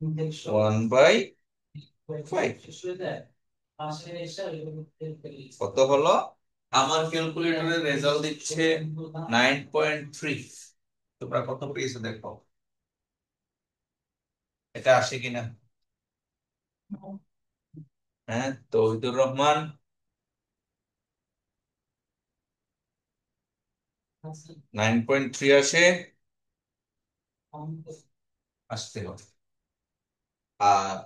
1/5 কত হলো? আমার ক্যালকুলেটরের রেজাল্ট দিচ্ছে 9.3। তোমরা কত পেয়েছো দেখো, এটা আসে কিনা। হ্যাঁ, তৌহিদুর রহমান 9.3 আসে, আসতে হবে। আর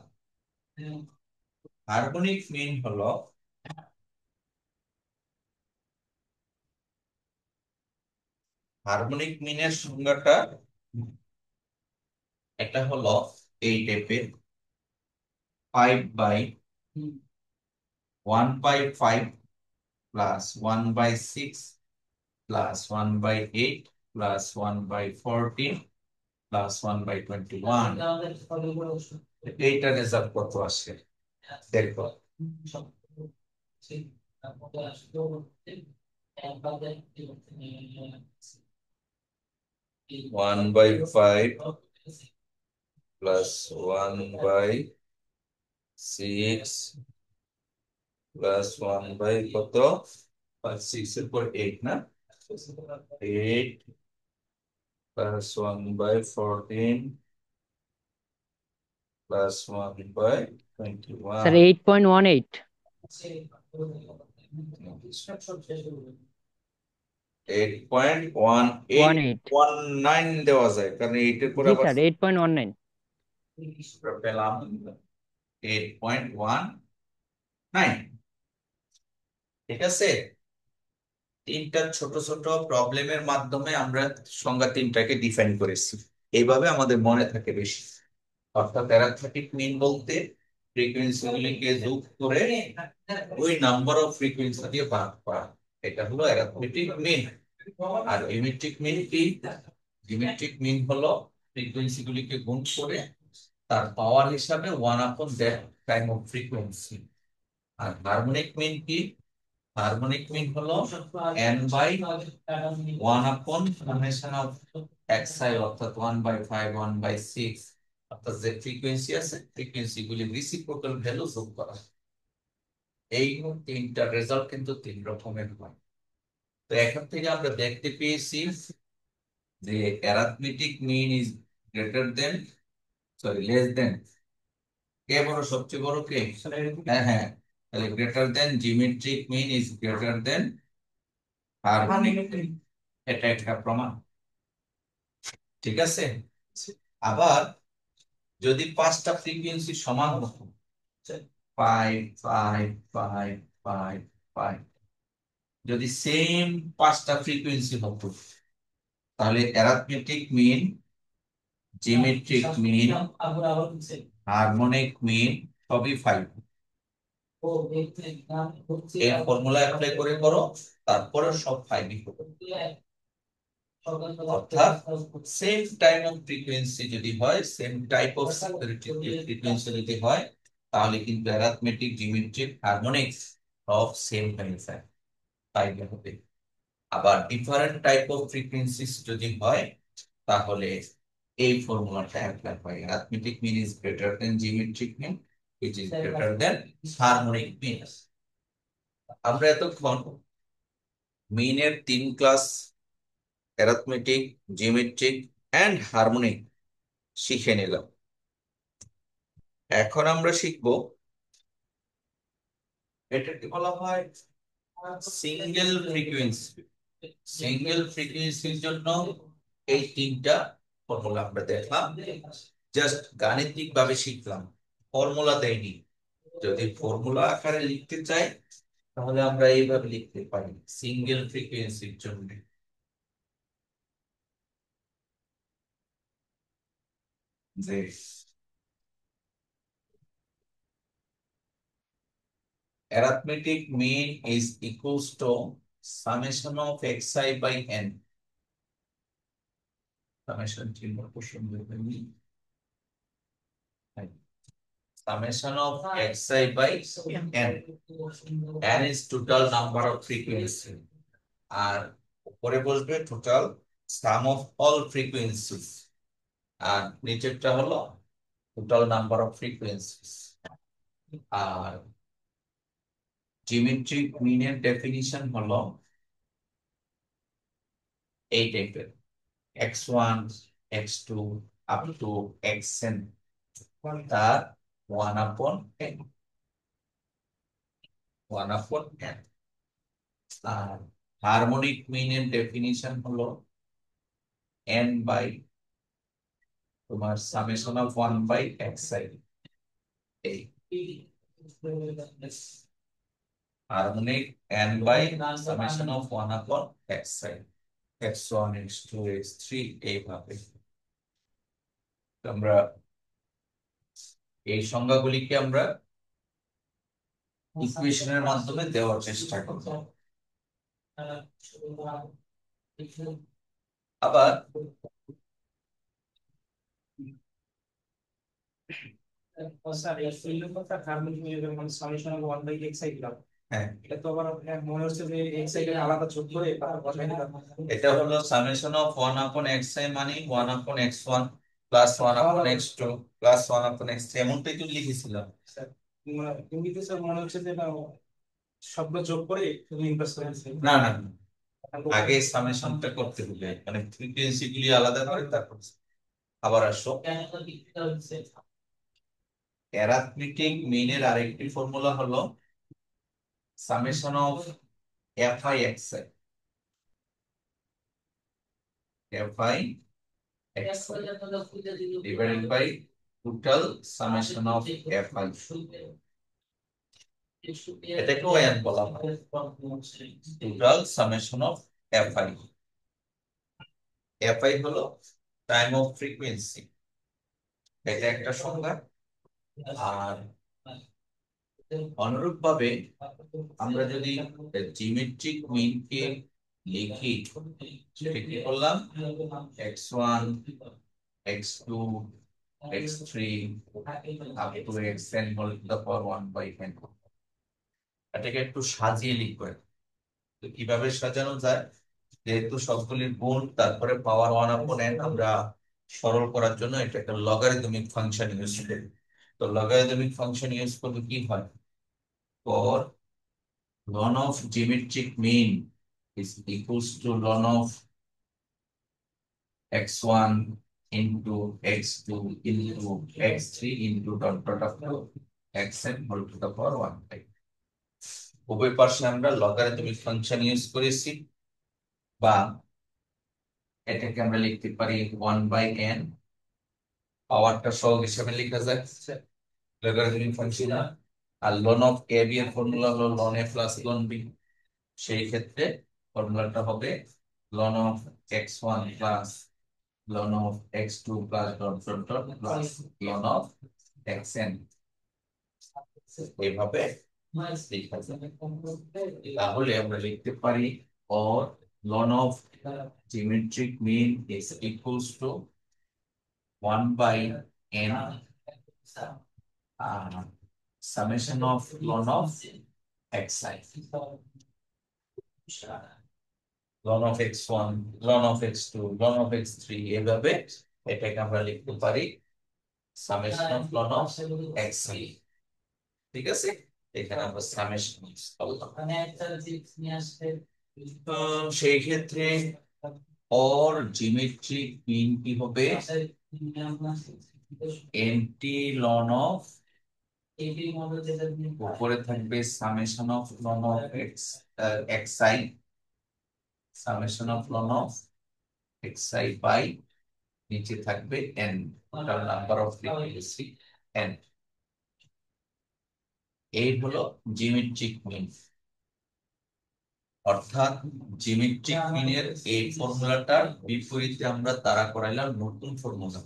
হারমোনিক মিন হলো, হারমোনিক মিনের সংজ্ঞাটা একটা হলো এই টাইপের, 5/1/5 প্লাস 1/6 প্লাস 1/8 প্লাস 1/14 প্লাস 1/21। এইটা রেজাল্ট কত আসে দেখো। 1/5 প্লাস 1/6 প্লাস 1 বাই কত, 6 এর পর 8 না, 8 প্লাস 1/14 প্লাস 1/21। স্যার 8.18। 18। 8.1819 দেওয়া যায়, কারণ 8 এর পর জি আবার স্যার, 8.19। পেলাম 8.19। ঠিক আছে, তিনটা ছোট ছোট প্রবলেমের মাধ্যমে আমরা সংজ্ঞা তিনটাকে ডিফাইন করেছি, এইভাবে আমাদের মনে থাকে বেশি। অর্থাৎ অ্যারিথমেটিক মিন বলতে ফ্রিকোয়েন্সি গুলিকে যোগ করে ওই নাম্বার অফ ফ্রিকোয়েন্সি দিয়ে ভাগ করা, এটা হলো অ্যারিথমেটিক মিন। আর জিওমেট্রিক মিন কি? জিওমেট্রিক মিন হলো ফ্রিকোয়েন্সি গুলিকে গুণ করে তার পাওয়ার হিসাবে 1/that টাইম অফ ফ্রিকোয়েন্সি। আর হারমোনিক মিন কি? হারমোনিক মিন হলো n/1/summation of xi, অর্থাৎ 1/5 1/6, অর্থাৎ যে ফ্রিকোয়েন্সি আছে ফ্রিকোয়েন্সি গুলি রেসিপ্রোকাল ভ্যালু যোগ করা। এই তিনটা রেজাল্ট কিন্তু তিন রকমের হয়। তো এখান থেকে আমরা দেখতে পেয়েছি যে arithmetic mean is greater than, sorry less than, কে বড়, সবচেয়ে বড় কে? হ্যাঁ হ্যাঁ, তাহলে greater than geometric mean is greater than harmonic mean, এটা একটা প্রমাণ। ঠিক আছে, আবার যদি পাঁচটা ফ্রিকোয়েন্সি সমান হতো, 5 5 5 5, যদি সেম পাঁচটা ফ্রিকোয়েন্সি হতো, তাহলে arithmetic mean, geometric mean, harmonic mean সবই 5। এই ফর্মুলা অ্যাপ্লাই করে করো, তারপরে সব 5ই হবে। অর্থাৎ সেম টাইম অফ ফ্রিকোয়েন্সি যদি হয়, সেম টাইপ অফ ফ্রিকোয়েন্সি যদি হয়, তাহলে কিন্তু অ্যারিথমেটিক, জিওমেট্রিক, হারমোনিক্স সব সেম টাইম টাইপে হবে। আবার ডিফারেন্ট টাইপ অফ ফ্রিকোয়েন্সিস যদি হয়, তাহলে এই ফর্মুলাটা অ্যাপ্লাই হয়, arithmetic mean is greater than geometric mean which is greater than harmonic mean। আমরা এতক্ষণ মিনের তিন class, arithmetic, geometric and harmonic শিখে নিলাম। এখন আমরা শিখব, এটাকে বলা হয় সিঙ্গেল ফ্রিকোয়েন্সি। সিঙ্গেল ফ্রিকোয়েন্সির জন্য এই তিনটা ফর্মুলা আমরা দেখলাম, জাস্ট গাণিতিক ভাবে শিখলাম, ফর্মুলা দেয়নি। যদি ফর্মুলা আকারে লিখতে চাই, তাহলে আমরা এইভাবে লিখতে পারি সিঙ্গেল ফ্রিকোয়েন্সির জন্য, যে arithmetic mean is equals to summation of xi by n. Summation চিহ্ন প্রসঙ্গ হয়নি। Summation of xi by n. n is total number of frequency, আর উপরে বসবে total sum of all frequencies, আর নিচেরটা হলো টোটাল নাম্বার অফ ফ্রিকোয়েন্সিস। আর geometric মিনের ডেফিনিশন হলো এই টাইপের, x1 x2 up to xn, তার 1/n, 1/n। আর হারমোনিক মিনের ডেফিনিশন হলো n বাই তোমার সামেশন অফ 1/xi। এই harmonic n by summation of 1/xi, x1 x2 x3 এইভাবে। তো আমরা এই সংজ্ঞাগুলিকে আমরা ইকুয়েশনের মাধ্যমে দেওয়ার চেষ্টা করব। আবার স্যার এই ফিল্ডের কথা হারমোনিক মিউজিক মানে সামেশন 1 বাই x আই দিলাম। হ্যাঁ, এটা তো আবার মনে হচ্ছে যে x আই কে আলাদা যোগ করে তারপর বসাই দিলাম। এটা হলো সামেশন অফ 1/xi মানে 1/x1 plus 1/x2 plus 1/x3, এমনটাই তো লিখেছিলাম। স্যার ইংরেজিতে স্যার মনে হচ্ছে যে এটা শব্দ যোগ করে তুমি ইমপ্রেস করে দিচ্ছি। না না না, আগে সামেশনটা করতে হবে, মানে ফ্রিকোয়েন্সি গুলি আলাদা করে তারপর। আবার আসো, অ্যারিথমেটিক মিনের আরেকটি ফর্মুলা হলো summation of fi xi, fi divided by total summation of fi, এটাকেও n বলা হয়, total summation of fi। fi হলো টাইম অফ ফ্রিকোয়েন্সি, এটা একটা সংজ্ঞা। আর অনুরূপভাবে আমরা যদি জিওমেট্রিক মিন কে লিখি, সেটা কি করলাম, x1 x2 x3 up to xn whole to the power 1/n। এটাকে একটু সাজিয়ে লিখবো। তো কিভাবে সাজানো যায়, যেহেতু সবগুলির গুণ তারপরে পাওয়ার 1/n, আমরা সরল করার জন্য এটা একটা লগারিদমিক ফাংশন ইউজ করি। তো লগারিদমিক ফাংশন ইউজ করলে কি হয়, for ln of geometric mean is equals to ln of x1 into x2 into x3 into dot dot of xn whole to the power 1। উভয় পাশে আমরা লগারিদমিক ফাংশন ইউজ করেছি, বা এটাকে আমরা লিখতে পারি 1/n, পাওয়ারটা সহগ হিসেবে লেখা যায় লগারিদমিক ফাংশন। আর ln of ab এর ফর্মুলা হলো ln a plus ln b, সেই ক্ষেত্রে ফর্মুলাটা হবে ln of x1 plus ln of x2 plus dot dot dot plus ln of xn, এইভাবে লেখা যায়। তাহলে আমরা লিখতে পারি or ln of geometric mean is equals to 1/n summation of ln of xi, ln of x1 ln of x2 ln of x3, এভাবে এটাকে আমরা লিখতে পারি summation of ln of xi। ঠিক আছে, এখানে আমরা সামেশন ইউজ করলাম। তো সেই ক্ষেত্রে or geometric mean কি হবে, nt ln of, উপরে থাকবে summation of ln of xi, summation of ln of xi by নিচে থাকবে n, total number of frequency n। এই হলো জিওমেট্রিক মিন। অর্থাৎ জিওমেট্রিক মিনের এই ফর্মুলাটার বিপরীতে আমরা তারা করাইলাম নতুন ফর্মুলা,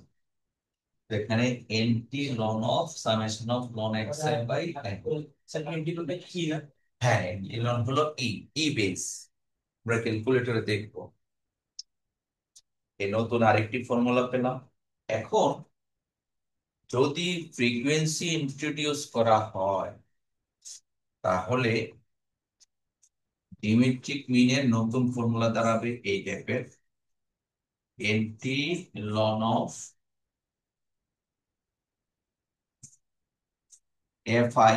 এখানে nt ln of summation of ln xi by n। Sir ইন্টিগ্রালটা কি না? হ্যাঁ, nt ln হলো e বেস, আমরা ক্যালকুলেটরে দেখবো। এই নতুন আরেকটি ফর্মুলা পেলাম। এখন যদি ফ্রিকোয়েন্সি ইন্ট্রোডিউস করা হয়, তাহলে ডিমেট্রিক মিনের নতুন ফর্মুলা দাঁড়াবে এই টাইপের, nt ln of F I,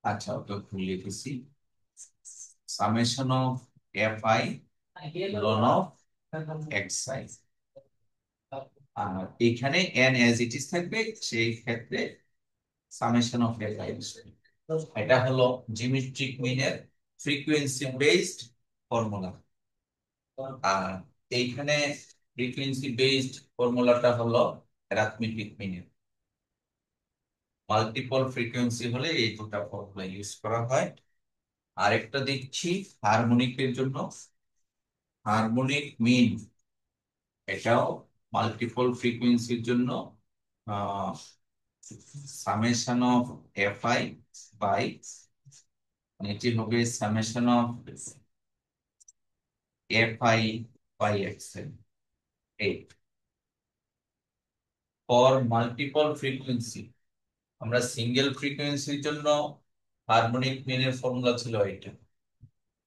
আচ্ছা ওটা ভুল লিখেছি, summation of F I ln of X I. আর এখানে এন এজ ইট ইজ থাকবে, সেই ক্ষেত্রে সামেশন অফ এফ আই। এটা হলো জিওমেট্রিক মিনের ফ্রিকোয়েন্সি বেসড ফর্মুলা। আর এইখানে ফ্রিকোয়েন্সি বেসড ফর্মুলাটা হলো অ্যারিথমেটিক মিনের। মাল্টিপল ফ্রিকোয়েন্সি হলে এই দুটো ফর্মুলা ইউজ করা হয়। আরেকটা দেখছি হারমোনিকের জন্য, হারমোনিক মিন, এটাও মাল্টিপল ফ্রিকোয়েন্সির জন্য summation of F I by, এটি হবে summation of F I by X L. For multiple frequency, আমরা সিঙ্গেল ফ্রিকোয়েন্সির জন্য হারমোনিক মিনের ফর্মুলা ছিল এটা,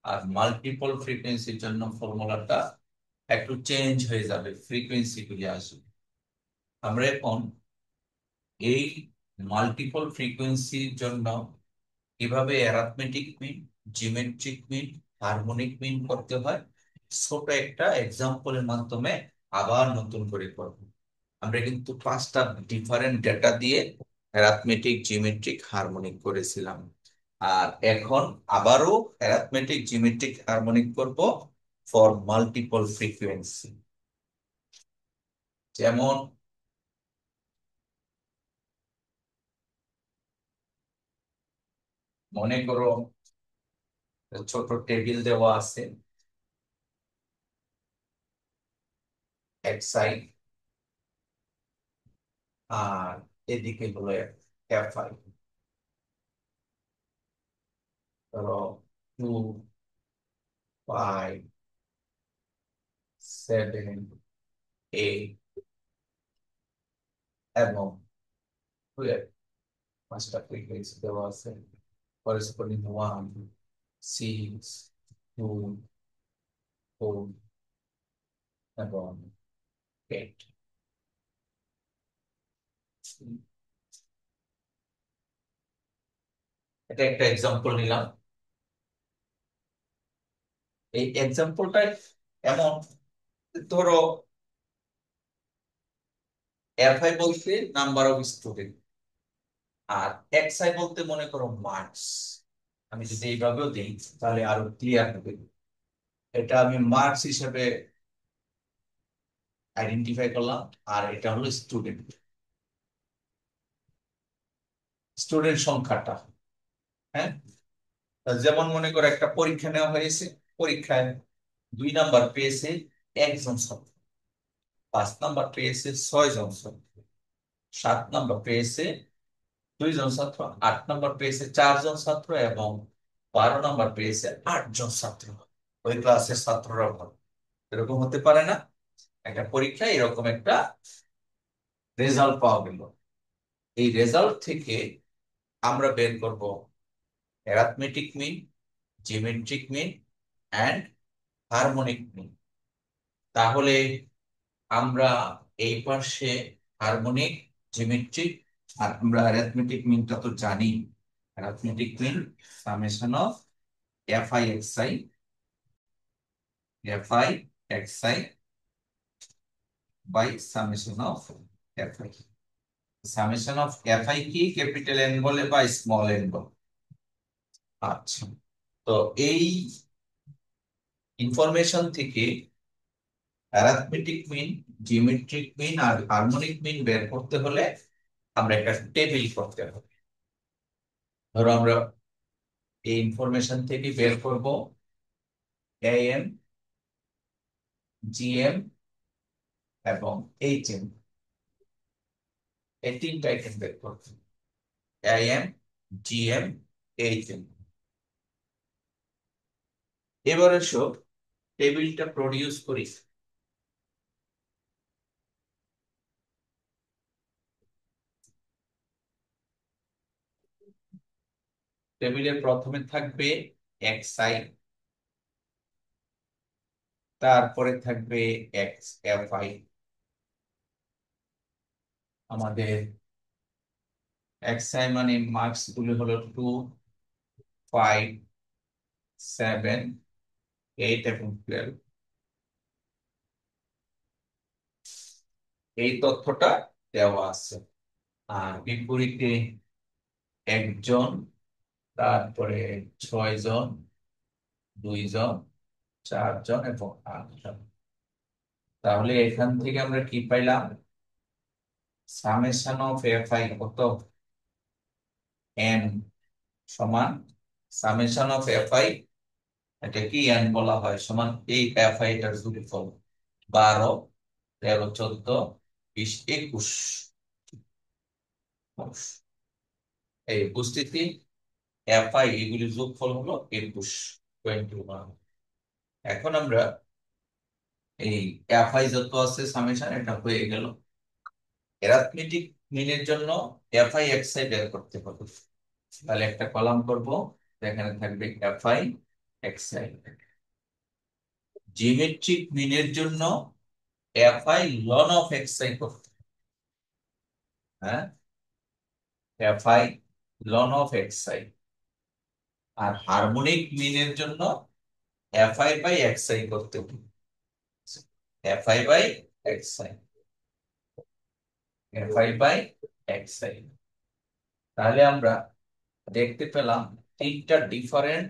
আর মাল্টিপল ফ্রিকোয়েন্সির জন্য ফর্মুলাটা একটু চেঞ্জ হয়ে যাবে, ফ্রিকোয়েন্সি গুলি আসবে। আমরা এখন এই মাল্টিপল ফ্রিকোয়েন্সির জন্য কিভাবে arithmetic mean, geometric mean, harmonic mean করতে হয় ছোট একটা এক্সাম্পলের মাধ্যমে আবার নতুন করে করব। আমরা কিন্তু 5টা ডিফারেন্ট ডেটা দিয়ে অ্যারিথমেটিক, জিওমেট্রিক, হারমোনিক করেছিলাম। আর এখন আবারও অ্যারিথমেটিক, জিওমেট্রিক, হারমোনিক করব ফর মাল্টিপল ফ্রিকোয়েন্সি। যেমন মনে করো ছোট টেবিল দেওয়া আছে, xi, আর এদিকে হলো fi। ধরো 2, 5, 7, 8 এবং 12, 5টা ফ্রিকোয়েন্সি দেওয়া আছে, করেসপন্ডিং 1, 6, 2, 4 এবং 8। এটা একটা এক্সাম্পল নিলাম। এই এক্সাম্পলটা এমন, ধরো এফআই বলতে নাম্বার অফ স্টুডেন্ট, আর এক্সআই বলতে মনে করো মার্কস। আমি যদি এইভাবেও দিই তাহলে আরো ক্লিয়ার হবে। এটা আমি মার্কস হিসেবে আইডেন্টিফাই করলাম, আর এটা হলো স্টুডেন্ট, স্টুডেন্ট সংখ্যাটা। হ্যাঁ, যেমন মনে করো একটা পরীক্ষা নেওয়া হয়েছে, পরীক্ষায় 2 নাম্বার পেয়েছে একজন ছাত্র, 5 নাম্বার পেয়েছে 6জন ছাত্র, 7 নাম্বার পেয়েছে 2জন ছাত্র, 8 নাম্বার পেয়েছে 4জন ছাত্র এবং 12 নাম্বার পেয়েছে 8জন ছাত্র। ওই ক্লাসের ছাত্ররা ভালো, এরকম হতে পারে না? একটা পরীক্ষায় এরকম একটা রেজাল্ট পাওয়া গেল। এই রেজাল্ট থেকে আমরা বের করব arithmetic mean, geometric mean and harmonic mean. তাহলে আমরা এই পাশে হারমোনিক, জিওমেট্রিক, আর আমরা অ্যারিথমেটিক মিনটা তো জানি। Arithmetic mean summation of F I X I, F I X I by summation of F I. Summation of F I কি ক্যাপিটাল এন বলে বা স্মল এন বলে? আচ্ছা, তো এই ইনফরমেশন থেকে অ্যারিথমেটিক মিন, জিওমেট্রিক মিন আর হারমোনিক মিন বের করতে হলে আমরা একটা টেবিল করতে হবে। ধরো আমরা এই ইনফরমেশন থেকে বের করব এএম, জিএম এবং এইচএম, এই 3টা আইটেম বের করতে। Am, GM, HM. এবারে সব টেবিলটা প্রডিউস করি। টেবিলে প্রথমে থাকবে xi, তারপরে থাকবে xfi, আমাদের xi মানে মার্কস গুলি হলো 2, 5, 7, 8 এবং 12। এই তথ্যটা দেওয়া আছে। আর বিপরীতে একজন, তারপরে 6 জন, 2 জন, 4 জন এবং 8 জন। তাহলে এখান থেকে আমরা কি পাইলাম? সামেশন অফ এফ আই কত? এন সমান সামেশন অফ এফ আই, এটা কি এন বলা হয়, সমান এই এফ আই এর যোগফল 12, 13, 14, 20, 21। এই উপস্থিতি এফ আই এগুলির যোগফল হলো 21, 21। এখন আমরা এই এফ আই যত আছে সামেশন এটা হয়ে গেল। অ্যারিথমেটিক মিনের জন্য এফ আই এক্স আই বের করতে হবে। তাহলে একটা কলাম করব, এখানে থাকবে F I X I. Geometric মিনের জন্য F I ln of X I করতে হবে। হ্যাঁ, F I ln of X I. আর হারমোনিক মিনের জন্য F I by X I করতে হবে। F I by X I, F I by X I. তাহলে আমরা দেখতে পেলাম তিনটা ডিফারেন্ট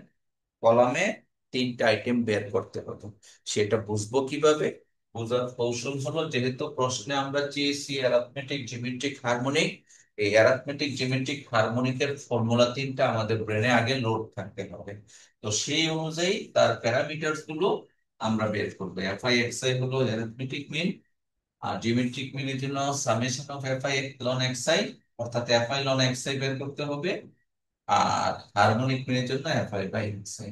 কলামে তিনটা আইটেম বের করতে হবে। সেটা বুঝবো কিভাবে? বোঝার কৌশল হলো, যেহেতু প্রশ্নে আমরা চেয়েছি অ্যারিথমেটিক জিওমেট্রিক হারমোনিক, এই অ্যারিথমেটিক জিওমেট্রিক হারমোনিকের ফর্মুলা তিনটা আমাদের ব্রেনে আগে লোড থাকতে হবে। তো সেই অনুযায়ী তার প্যারামিটারস গুলো আমরা বের করবো। এফ আই এক্স আই হলো অ্যারিথমেটিক মিন, আর জিওমেট্রিক মিনের জন্য summation of F I ln X I, অর্থাৎ F I ln X I বের করতে হবে। আর হারমোনিক মিনের জন্য F I by X I.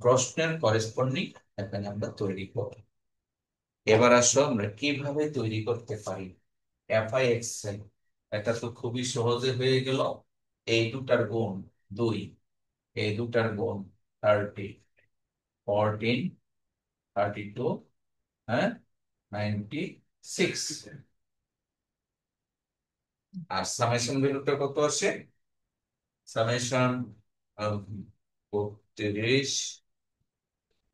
প্রশ্নের করেসপন্ডিং এখানে আমরা তৈরি করব। এবার আসো আমরা কিভাবে তৈরি করতে পারি এফ আই এক্স আই। এটা তো খুবই সহজে হয়ে গেল। এই দুটার গুণ 2, এই দুটার গুণ 30, 14, 32, হ্যাঁ, 96। আর সামেশন ভ্যালুটা কত আসে? সামেশন 32,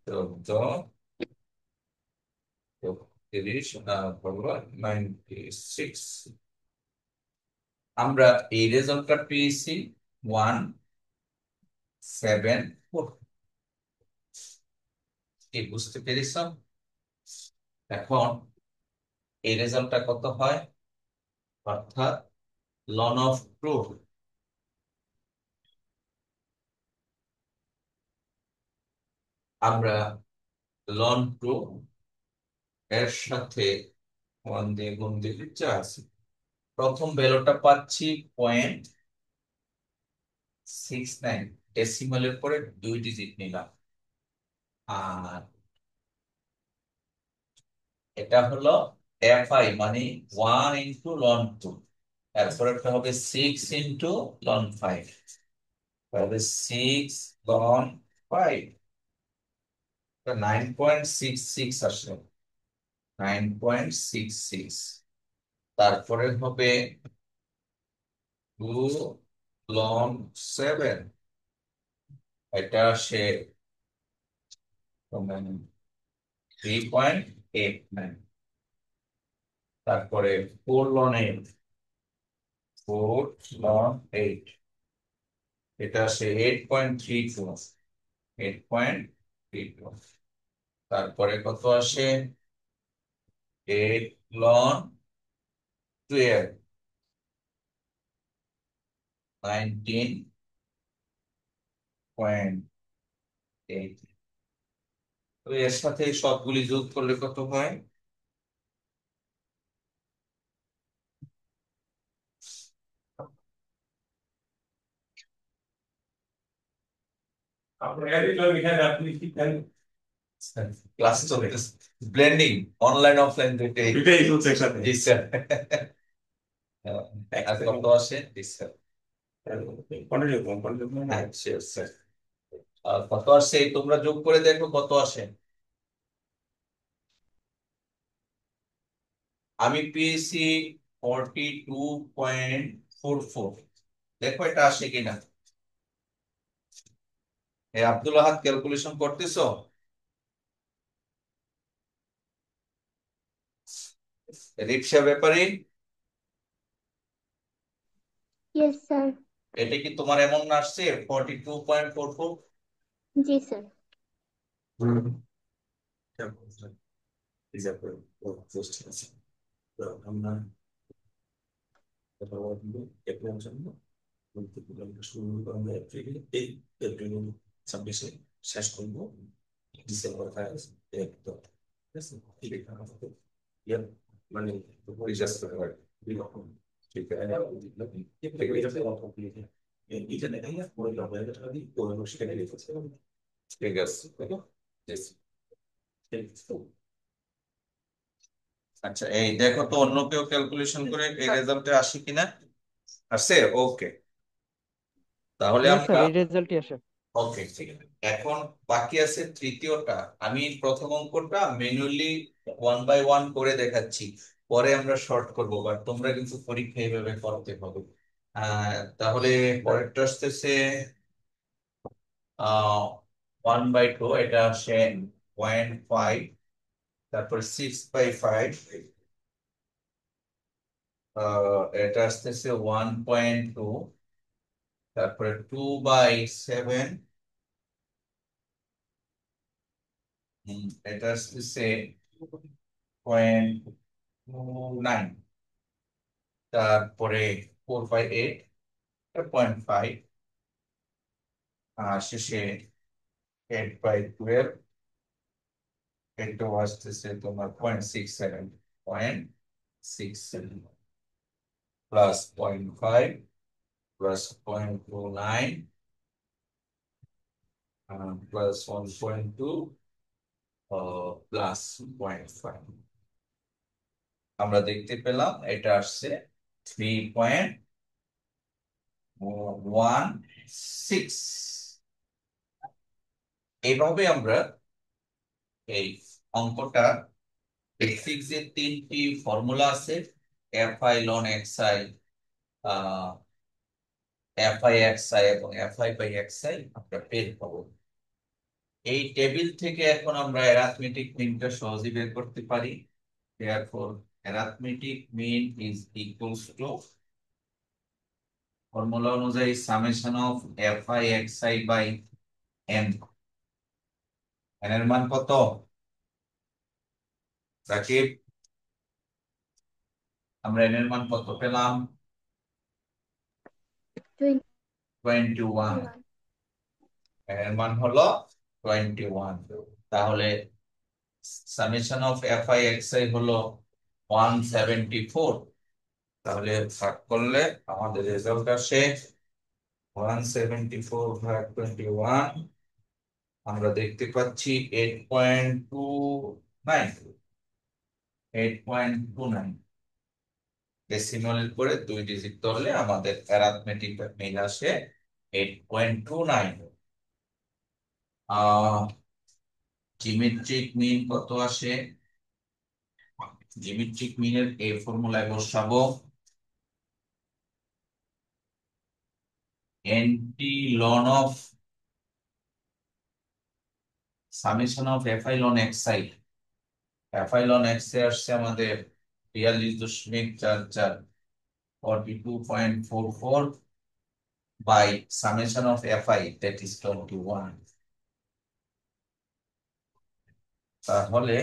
14, 30, 96। আমরা এই রেজাল্টটা পেয়েছি 174। কি বুঝতে পেরেছ? এখন এই রেজাল্টটা কত হয়, অর্থাৎ লন অফ প্রুফ। আমরা লন প্রুফ এর সাথে 1 দিয়ে গুণ দিলে যা আছে, প্রথম ভ্যালুটা পাচ্ছি 0.69, ডেসিমালের পরে 2 ডিজিট নিলাম। আর এটা হলো এফ আই মানে 1 ইন্টু লন 2, এরপর একটা হবে 6 ইন্টু লন 5, তাহলে 6 লন 5, 9.66 আসে, 9.66। তারপরে হবে 2 লন 7, এটা আসে 3.89। তারপরে 4 লন 8, 4 লন 8, এটা আসে 8.32, 8.32। তারপরে কত আসে 8 লন 12, 19.8। তো এর সাথে সবগুলি যোগ করলে কত হয়? ক্লাস চলতেছে, ব্লেন্ডিং অনলাইন অফলাইন দুইটাই, এটাই হচ্ছে একসাথে। জি স্যার। আর কত আসে? জি স্যার। হ্যাঁ sure, স্যার। আর কত আসে এই তোমরা যোগ করে দেখো কত আসে। আমি পেয়েছি 42.44। দেখো এটা আসে কিনা। আব্দুল আহাদ ক্যালকুলেশন করতেছো? রিক্সা ব্যাপারী, यस सर। এটা কি তোমার এমন আসছে 42.44? जी सर। আমরা শুরু করবো এপ্রিলে, এই এপ্রিল 26-এ শেষ করবো ডিসেম্বর 1 ঠিক আছে? ঠিক আছে আমাদের মানে রিচার্জ করতে পারি এরকম। ঠিক আছে এটা নেই না পরে 90,000 টাকা দিই ওই সেখানে রেখেছে। ঠিক আছে Yes. ঠিক আছে। আচ্ছা এই দেখো তো অন্য কেউ ক্যালকুলেশন করে এই রেজাল্টে আসে কিনা। আসছে, ওকে। তাহলে ইয়েস স্যার, আমরা এই রেজাল্টই আসে। ওকে ঠিক আছে। এখন বাকি আছে তৃতীয়টা। আমি প্রথম অঙ্কটা ম্যানুয়ালি 1 বাই 1 করে দেখাচ্ছি, পরে আমরা শর্ট করবো, বাট তোমরা কিন্তু পরীক্ষা এইভাবে করতে হবে। তাহলে পরেরটা আসতেছে 1/2, এটা আসে 0.5, তারপরে 6/5, এটা আসতেছে 1.2, তারপরে 2/7, এটা আসতেছে 0.9, তারপরে 4/8, 0.5, আর শেষে 8/12, এটা আসতেছে তোমার 0.67 প্লাস 0.5 প্লাস 0.29 প্লাস 1.2 প্লাস 0.5। আমরা দেখতে পেলাম এটা আসছে 3.16। এইভাবে আমরা এই অঙ্কটা বেসিক যে তিনটি ফর্মুলা আছে, F I ln X I, F I X I এবং F I by X I আমরা বের পাবো। এই টেবিল থেকে এখন আমরা অ্যারিথমেটিক মিনটা সহজে বের করতে পারি। therefore arithmetic mean is equals to formula অনুযায়ী summation of F I X I by N. N এর মান কত রাকিব? আমরা এন এর মান কত পেলাম? 21। 21। এন এর মান হলো 21। তাহলে summation of F I X I হলো 174। তাহলে ভাগ করলে আমাদের রেজাল্ট আসে 174 ভাগ 21, আমরা দেখতে পাচ্ছি 8.29। 8.29 ডেসিমালের পরে 2 ডিজিট ধরলে আমাদের অ্যারিথমেটিক মিল আসে 8.29। জিওমেট্রিক মিন কত আসে? জিওমেট্রিক মিনের এই ফর্মুলায় বসাবো এনটি ln of summation of F I ln X I. F I ln X I আসছে আমাদের 42.44, 42.44 by summation of fi, that is 21। তাহলে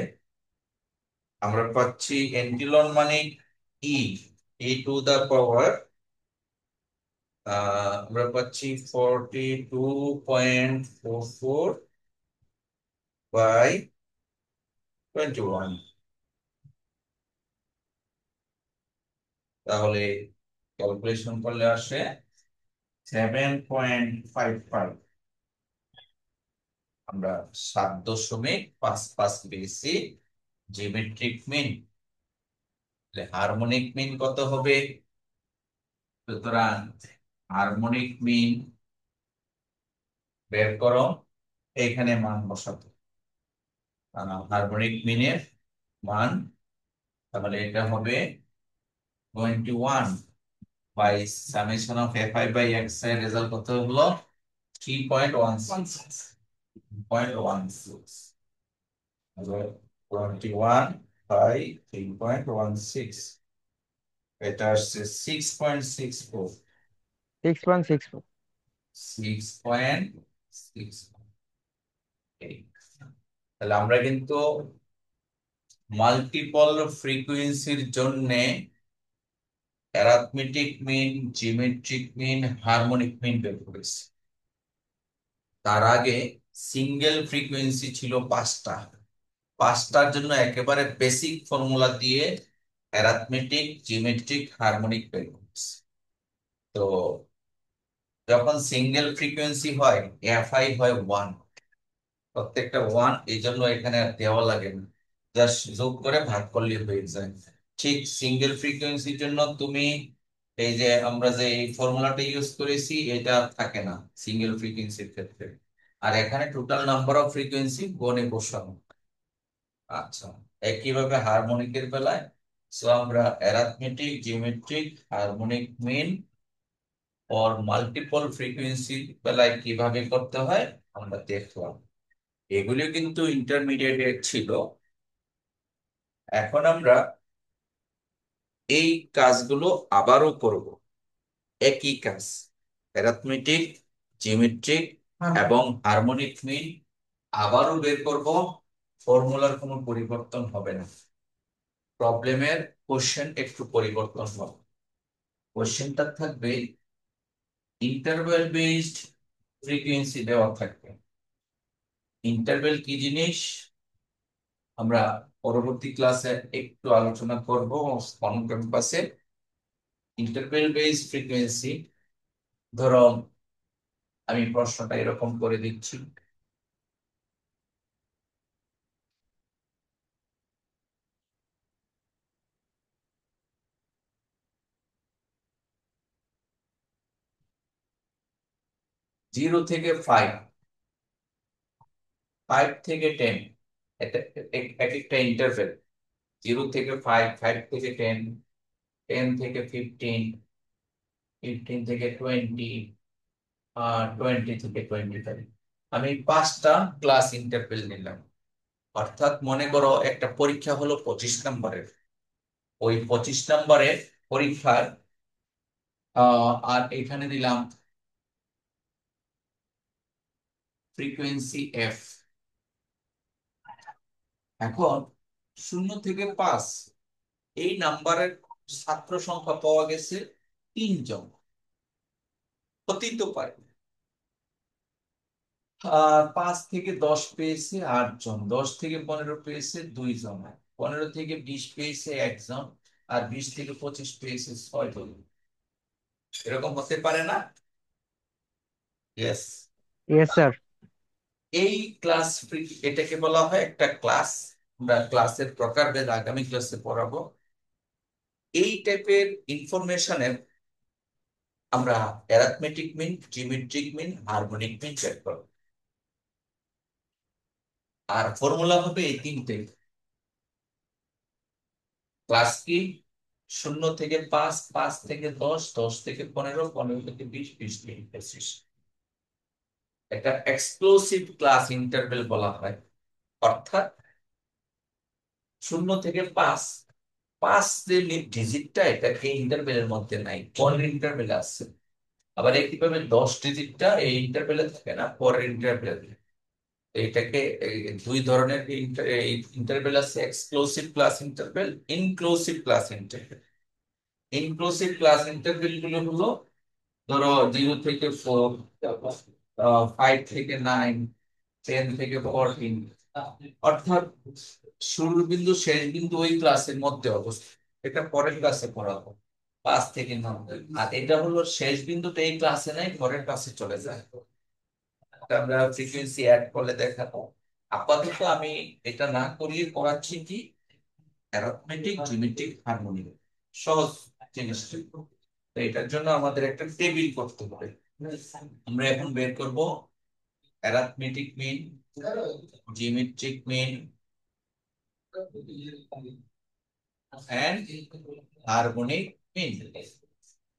আমরা পাচ্ছি এন্টিলন মানে ই, ই টু দা পাওয়ার আমরা পাচ্ছি 42.44 বাই 21। তাহলে ক্যালকুলেশন করলে আসে 7.55। আমরা 7.55 পেয়েছি জিওমেট্রিক মিন। হারমোনিক মিন কত হবে? সুতরাং হারমোনিক মিন বের করো, এখানে মান বসাতে। হারমোনিক মিনের মান তাহলে এটা হবে 21 by summation of fi by x এর রেজাল্ট কত হলো 3.16 3.16 21 বাই 3.16 এটা আসছে 6.64 6.64. 6.6 তাহলে আমরা কিন্তু মাল্টিপল ফ্রিকোয়েন্সির জন্য arithmetic mean, geometric mean, harmonic mean বের করেছি। তার আগে সিঙ্গেল ফ্রিকোয়েন্সি ছিল পাঁচটার জন্য একেবারে বেসিক ফর্মুলা দিয়ে অ্যারিথমেটিক, জিওমেট্রিক, হারমোনিক বের করেছি। তো যখন সিঙ্গেল ফ্রিকোয়েন্সি হয় এফআই হয় 1, প্রত্যেকটা 1, এই জন্য এখানে আর দেওয়া লাগে না, জাস্ট যোগ করে ভাগ করলে হয়ে যায়। ঠিক সিঙ্গেল ফ্রিকোয়েন্সির জন্য তুমি এই যে আমরা যে এই ফর্মুলাটা ইউজ করেছি এটা থাকে না সিঙ্গেল ফ্রিকোয়েন্সির ক্ষেত্রে, আর এখানে টোটাল নাম্বার অফ ফ্রিকোয়েন্সি গণে বসানো। আচ্ছা, একইভাবে হারমোনিকের বেলায় সো আমরা arithmetic, geometric, harmonic mean or multiple ফ্রিকোয়েন্সির বেলায় কিভাবে করতে হয় আমরা দেখলাম। এগুলো কিন্তু ইন্টারমিডিয়েট ছিল। এখন আমরা এই কাজগুলো আবারও করব, একই কাজ, অ্যারিথমেটিক, জিওমেট্রিক এবং হারমোনিক মিন আবারও বের করব। ফর্মুলার কোনো পরিবর্তন হবে না, প্রবলেমের কোশ্চেন একটু পরিবর্তন হবে। কোশ্চেনটা থাকবে ইন্টারভ্যাল বেসড ফ্রিকোয়েন্সি দেওয়া থাকবে। ইন্টারভ্যাল কি জিনিস আমরা পরবর্তী ক্লাসে একটু আলোচনা করব অন ক্যাম্পাসে। ইন্টারভ্যাল বেসড ফ্রিকোয়েন্সি, ধরো আমি প্রশ্নটা এরকম করে দিচ্ছি, জিরো থেকে 5, 5 থেকে 10, এটা এক একটা ইন্টারভেল। 0 থেকে 5, 5 থেকে 10, 10 থেকে 15, 15 থেকে 20, 20 থেকে 25। আমি 5টা ক্লাস ইন্টারভেল নিলাম। অর্থাৎ মনে করো একটা পরীক্ষা হলো 25 নম্বরের, ওই 25 নম্বরের পরীক্ষার আর এখানে দিলাম ফ্রিকোয়েন্সি এফ। এখন 0 থেকে 5 এই নাম্বারের ছাত্র সংখ্যা পাওয়া গেছে 3 জন, হতেই তো পারে। 5 থেকে 10 পেয়েছে 8 জন, 10 থেকে 15 পেয়েছে 2 জন, 15 থেকে 20 পেয়েছে 1 জন, আর 20 থেকে 25 পেয়েছে 6 জন। এরকম হতে পারে না? ইয়েস। Yes, sir. এই ক্লাস এটাকে বলা হয় একটা ক্লাস। আমরা ক্লাসের প্রকারভেদ আগামী ক্লাসে পড়াবো। এই টাইপের ইনফরমেশনের আমরা arithmetic mean, geometric mean, harmonic mean check করব। আর ফর্মুলা হবে এই 3টে। ক্লাস কি? 0 থেকে 5, 5 থেকে 10, 10 থেকে 15, 15 থেকে 20, 20 থেকে 25। একটা এক্সক্লুসিভ ক্লাস ইন্টারভেল বলা হয়। অর্থাৎ 0 থেকে 5, 5 যে ডিজিটটা এটা এই ইন্টারভেলের মধ্যে নাই, পরের ইন্টারভেলে আছে। আবার একইভাবে 10 ডিজিটটা এই ইন্টারভেলে থাকে না, পরের ইন্টারভেলে। এটাকে দুই ধরনের ইন্টারভেল আছে, exclusive class interval, inclusive class interval. Inclusive class interval গুলো হলো ধরো 0 থেকে 4, 5 থেকে 9, 10 থেকে 14। অর্থাৎ শুরুর বিন্দু শেষ বিন্দু ওই ক্লাসের মধ্যে অবস্থিত, এটা পরের ক্লাসে পড়াবো। 5 থেকে 9, আর এটা হলো শেষ বিন্দুটা এই ক্লাসে নাই, পরের ক্লাসে চলে যায়। আমরা ফ্রিকোয়েন্সি অ্যাড করলে দেখাবো। আপাতত আমি এটা না করিয়ে করাচ্ছি কি অ্যারিথমেটিক, জিওমেট্রিক, হারমোনিক, সহজ জিনিস। তো এটার জন্য আমাদের একটা টেবিল করতে হবে। আমরা এখন বের করব arithmetic mean, geometric mean and harmonic mean.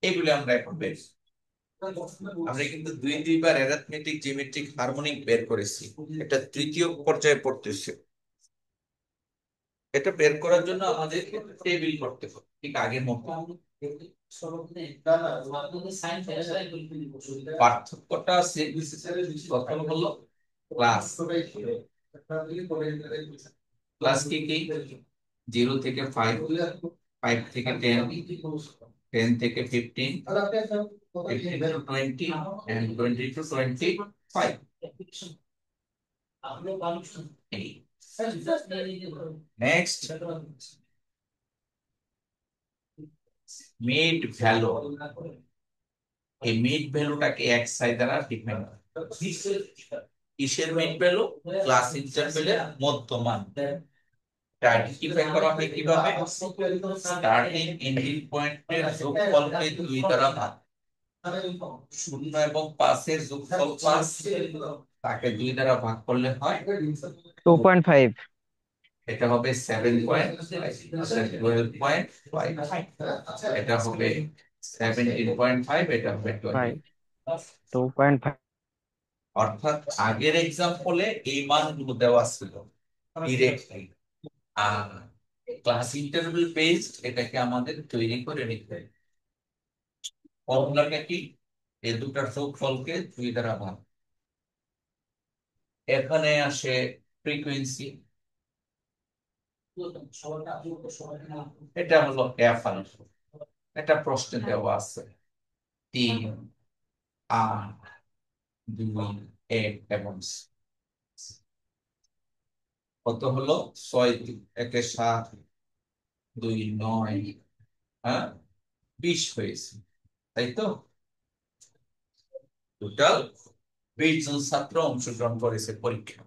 এগুলি আমরা এখন বের আমরা কিন্তু দুইবার অ্যারিথমেটিক জিওমেট্রিক হারমোনিক বের করেছি, এটা তৃতীয় পর্যায়ে পড়তেছে। এটা বের করার জন্য আমাদের টেবিল করতে হবে ঠিক আগের মতো। পার্থক্যটা আছে, প্রথম হলো ক্লাস। ক্লাস কি কি? 0 থেকে 5, 5 থেকে 10, 10 থেকে 15, 15 to 20 and 20 to 25। Next, mid value. এই মিড ভ্যালুটাকে xi দ্বারা ডিফাইন করা হয়। কিসের মিড ভ্যালু? ক্লাস ইন্টারভ্যালের মধ্যমান। এটা আইডেন্টিফাই করা হয় কিভাবে? স্টার্টিং এন্ডিং পয়েন্টের যোগফলকে 2 দ্বারা ভাগ। 0 এবং 5 এর যোগফল 5, তাকে 2 দ্বারা ভাগ করলে হয় 2.5। এটা হবে 7.5, 12.5, এটা হবে 17.5, এটা হবে 20। 2.5। অর্থাৎ আগের এক্সাম্পলে এই মানগুলো দেওয়া ছিল ডিরেক্টলি, আর ক্লাস ইন্টারভ্যাল বেসড এটাকে আমাদের তৈরি করে নিতে হবে। ফর্মুলাটা কি? এই দুটার যোগফলকে 2 দ্বারা ভাগ। এখানে আসে ফ্রিকোয়েন্সি, এটা হলো এফ আলফা। এটা প্রশ্নে দেওয়া আছে 3, 8, 2, 1 এবং কত হলো? 6, 1 7, 2 9, হ্যাঁ 20 হয়েছে, তাই তো? টোটাল 20 জন ছাত্র অংশগ্রহণ করেছে পরীক্ষা।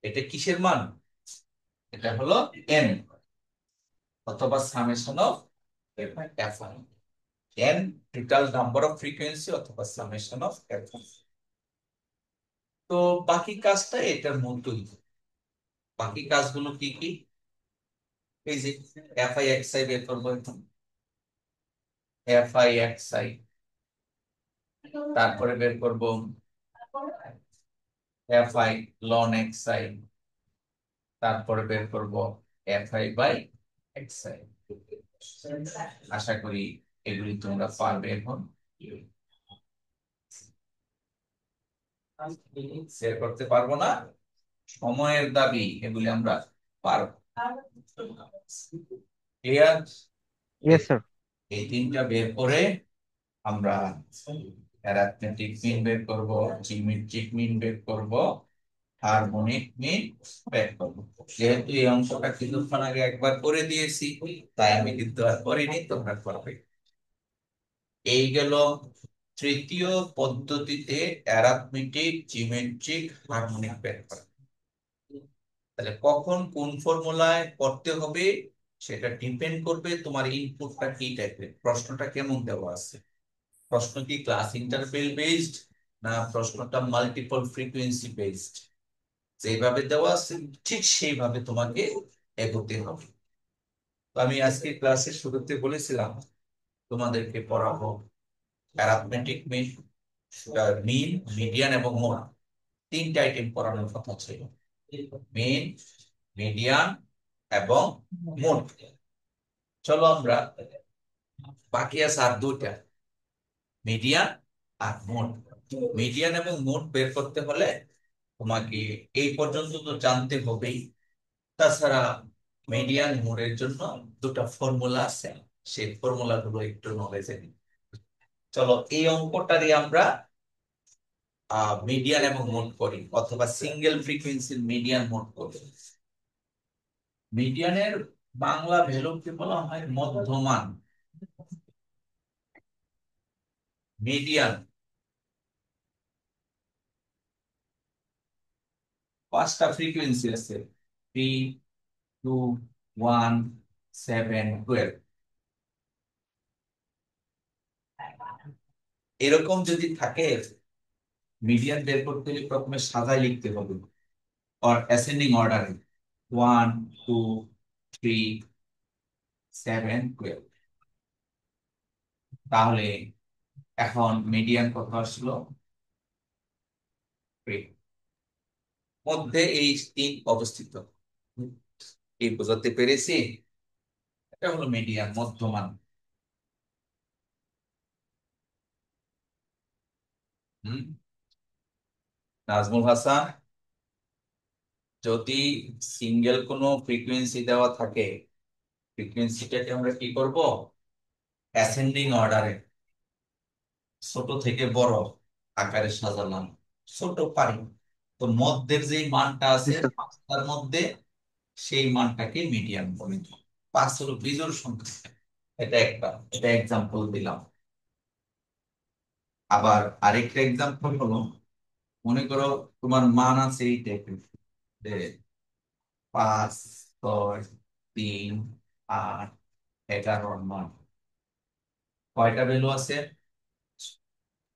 এটা কিসের মান? এটা হলো এন অথবা summation of F I. N total number of frequency অথবা সামেশন অফ এফ আই। তো বাকি কাজটা এটার মতোই। বাকি কাজগুলো কি কি? এই যে এফ আই এক্স আই বের করবো এখন। এফ আই এক্স আই, তারপরে বের করব F I ln X I, তারপরে বের করব F I by X I. আশা করি এগুলি তোমরা পারবে এখন। শেয়ার করতে পারবো না, সময়ের দাবি, এগুলি আমরা পারবো। ক্লিয়ার? Yes sir. এই তিনটা বের করে আমরা অ্যারিথমেটিক মিন বের করব, জিওমেট্রিক মিন বের করব, হারমোনিক মিন বের করব। যেহেতু এই অংশটা কিছুক্ষণ আগে একবার করে দিয়েছি, তাই আমি কিন্তু আর করিনি, তোমরা করবে। এই গেল তৃতীয় পদ্ধতিতে অ্যারিথমেটিক, জিওমেট্রিক, হারমোনিক বের করা। তাহলে কখন কোন ফর্মুলায় করতে হবে সেটা ডিপেন্ড করবে তোমার ইনপুটটা কি টাইপের, প্রশ্নটা কেমন দেওয়া আছে। প্রশ্ন কি ক্লাস ইন্টারভেল বেসড, না প্রশ্নটা মাল্টিপল ফ্রিকোয়েন্সি বেসড? যেভাবে দেওয়া আছে ঠিক সেইভাবে তোমাকে এগোতে হবে। তো আমি আজকে ক্লাসের শুরুতে বলেছিলাম তোমাদেরকে পড়াবো অ্যারিথমেটিক মিন, মিন, মিডিয়ান এবং মোড। 3টা আইটেম পড়ানোর কথা ছিল, মিন, মিডিয়ান এবং মোড। চলো আমরা, বাকি আছে আর 2টা, মিডিয়ান আর মোড। মিডিয়ান এবং মোড বের করতে হলে তোমাকে এই পর্যন্ত তো জানতে হবেই, তাছাড়া মিডিয়ান মোডের জন্য 2টা ফর্মুলা আছে, সেই ফর্মুলা গুলো একটু নলেজে নিই। চলো এই অঙ্কটারই আমরা মিডিয়ান এবং মোড করি, অথবা সিঙ্গেল ফ্রিকোয়েন্সির মিডিয়ান মোড করি। মিডিয়ানের বাংলা ভ্যালুকে বলা হয় মধ্যমান। মিডিয়ান 5টা ফ্রিকোয়েন্সি আছে, 3, 2, 1, 7, 12। এরকম যদি থাকে, মিডিয়ান বের করতে হলে প্রথমে সাজায় লিখতে হবে, or ascending order, 1, 2, 3, 7, 12। তাহলে এখন মিডিয়ান কত আসলো? মধ্যে এই তিন অবস্থিত। কি বোঝাতে পেরেছি? এটা হলো মিডিয়ান, মধ্যমান। হুম। নাজমুল হাসান, যদি সিঙ্গেল কোনো ফ্রিকোয়েন্সি দেওয়া থাকে, ফ্রিকোয়েন্সিটাকে আমরা কি করব? অ্যাসেন্ডিং অর্ডারে ছোট থেকে বড় আকারে সাজালাম। ছোট পারি, তো মধ্যের যে মানটা জি আছে স্যার। পাঁচটার মধ্যে, সেই মানটাকে মিডিয়ান বলে। পাঁচ হলো বিজোড় সংখ্যা। এটা এক্সাম্পল দিলাম। আবার আরেকটা এক্সাম্পল হলো, মনে করো তোমার মান আছে এই টাইপের, যে 5, 6, 3, 8, 11 মান। কয়টা ভ্যালু আছে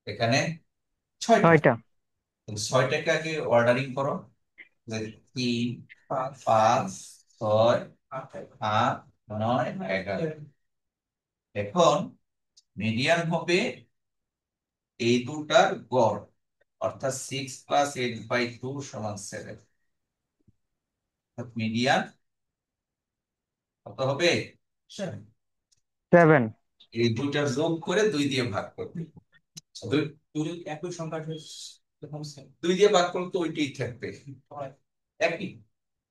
এখানে? ছয়টা। ছয়টা। ছয়টাকে আগে অর্ডারিং করো, যে 3, 5, 6, 8, 9, 11। এখন মিডিয়ান হবে এই দুটার গড়, অর্থাৎ 6 + 8/2 = 7। মিডিয়ান কত হবে? 7। 7। এই দুইটার যোগ করে 2 দিয়ে ভাগ করবে। দুই দুই একই সংখ্যা যখন দুই দিয়ে ভাগ করলে তো ওইটাই থাকবে, একই।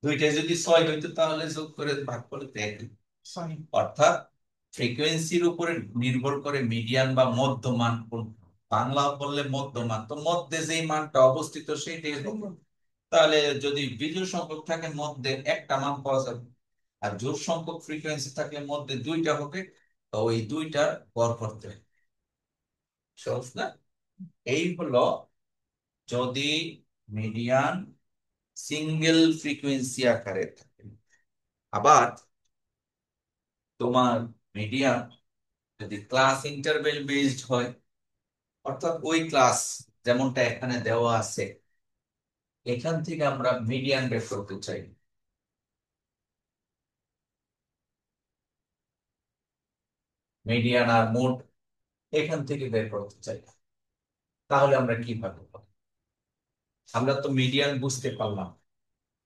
দুইটা যদি 6 হইতো তাহলে যোগ করে ভাগ করলে তো একই। ছয় অর্থাৎ ফ্রিকোয়েন্সির উপরে নির্ভর করে মিডিয়ান বা মধ্যমান কোনটা। বাংলা বললে মধ্যমান, তো মধ্যে যেই মানটা অবস্থিত সেইটাই হবে। তাহলে যদি বিজোড় সংখ্যক থাকে মধ্যে একটা মান পাওয়া যাবে, আর জোড় সংখ্যক ফ্রিকোয়েন্সি থাকলে মধ্যে দুইটা হবে, তো ওই দুইটার গড় করতে হবে। সহজ না? এই হলো যদি মিডিয়ান সিঙ্গেল ফ্রিকোয়েন্সি আকারে থাকে। আবার তোমার মিডিয়ান যদি ক্লাস ইন্টারভেল বেসড হয়, অর্থাৎ ওই ক্লাস যেমনটা এখানে দেওয়া আছে, এখান থেকে আমরা মিডিয়ান বের করতে চাই। মিডিয়ান আর মোড এখান থেকে বের করতে চাই, তাহলে আমরা কিভাবে করব? আমরা তো মিডিয়ান বুঝতে পারলাম,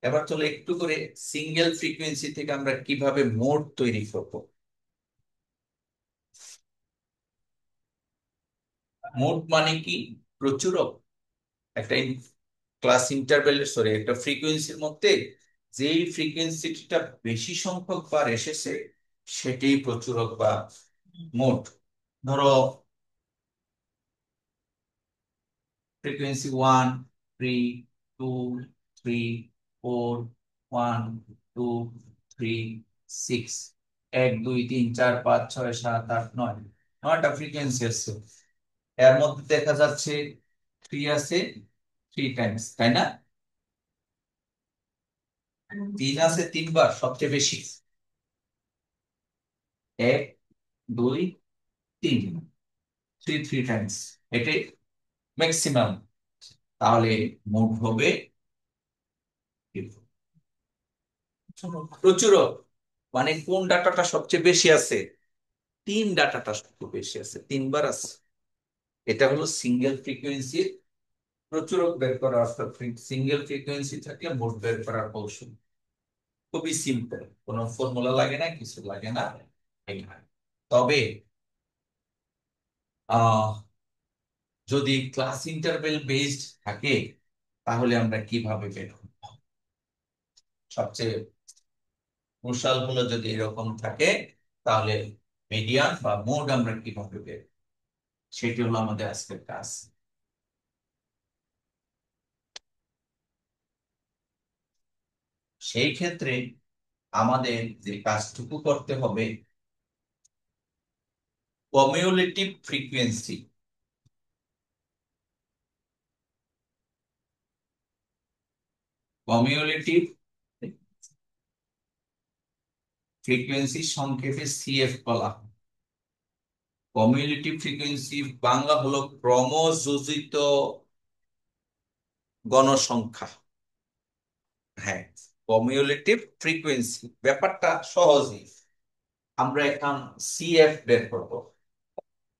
এবার চলো একটু করে সিঙ্গেল ফ্রিকোয়েন্সি থেকে আমরা কিভাবে মোড তৈরি করব। মোড মানে কি? প্রচুরক। একটা ক্লাস ইন্টারভ্যালের, সরি, একটা ফ্রিকোয়েন্সির মধ্যে যেই ফ্রিকোয়েন্সিটা বেশি সংখ্যক বার এসেছে সেটাই প্রচুরক বা মোড। ধরো ফ্রিকোয়েন্সি 1, 3, 2, 3, 4, 1, 2, 3, 6, 1, 2, 3, 4, 5, 6, 7, 8, 9, 9টা ফ্রিকোয়েন্সি আছে। এর মধ্যে দেখা যাচ্ছে 3 আছে 3 টাইমস, তাই না? 3 আছে 3 বার, সবচেয়ে বেশি। 1, 2, 3, 3 টাইমস, এটাই ম্যাক্সিমাম। তাহলে মোড হবে প্রচুরক। মানে কোন ডাটাটা সবচেয়ে বেশি আছে? 3 ডাটাটা সবচেয়ে বেশি আছে, 3 বার আছে। এটা হলো সিঙ্গেল ফ্রিকোয়েন্সির প্রচুরক বের করা, অর্থাৎ সিঙ্গেল ফ্রিকোয়েন্সি থাকলে মোড বের করার কৌশল খুবই সিম্পল, কোনো ফর্মুলা লাগে না, কিছু লাগে না। তবে আহ যদি ক্লাস ইন্টারভেল বেসড থাকে, তাহলে আমরা কিভাবে বের করব? সবচেয়ে কৌশল হলো যদি এরকম থাকে, তাহলে মিডিয়ান বা মোড আমরা কিভাবে বের করব? সেটি হলো আমাদের আজকের কাজ। সেই ক্ষেত্রে আমাদের যে কাজটুকু করতে হবে, কমিউলেটিভ ফ্রিকোয়েন্সি, কমিউলেটিভ ফ্রিকোয়েন্সি সংক্ষেপে সিএফ বলা হয়। কমিউলেটিভ ফ্রিকোয়েন্সি বাংলা হলো ক্রমযোজিত গণসংখ্যা। হ্যাঁ, কমিউলেটিভ ফ্রিকোয়েন্সি ব্যাপারটা সহজই। আমরা এখন সিএফ বের করব।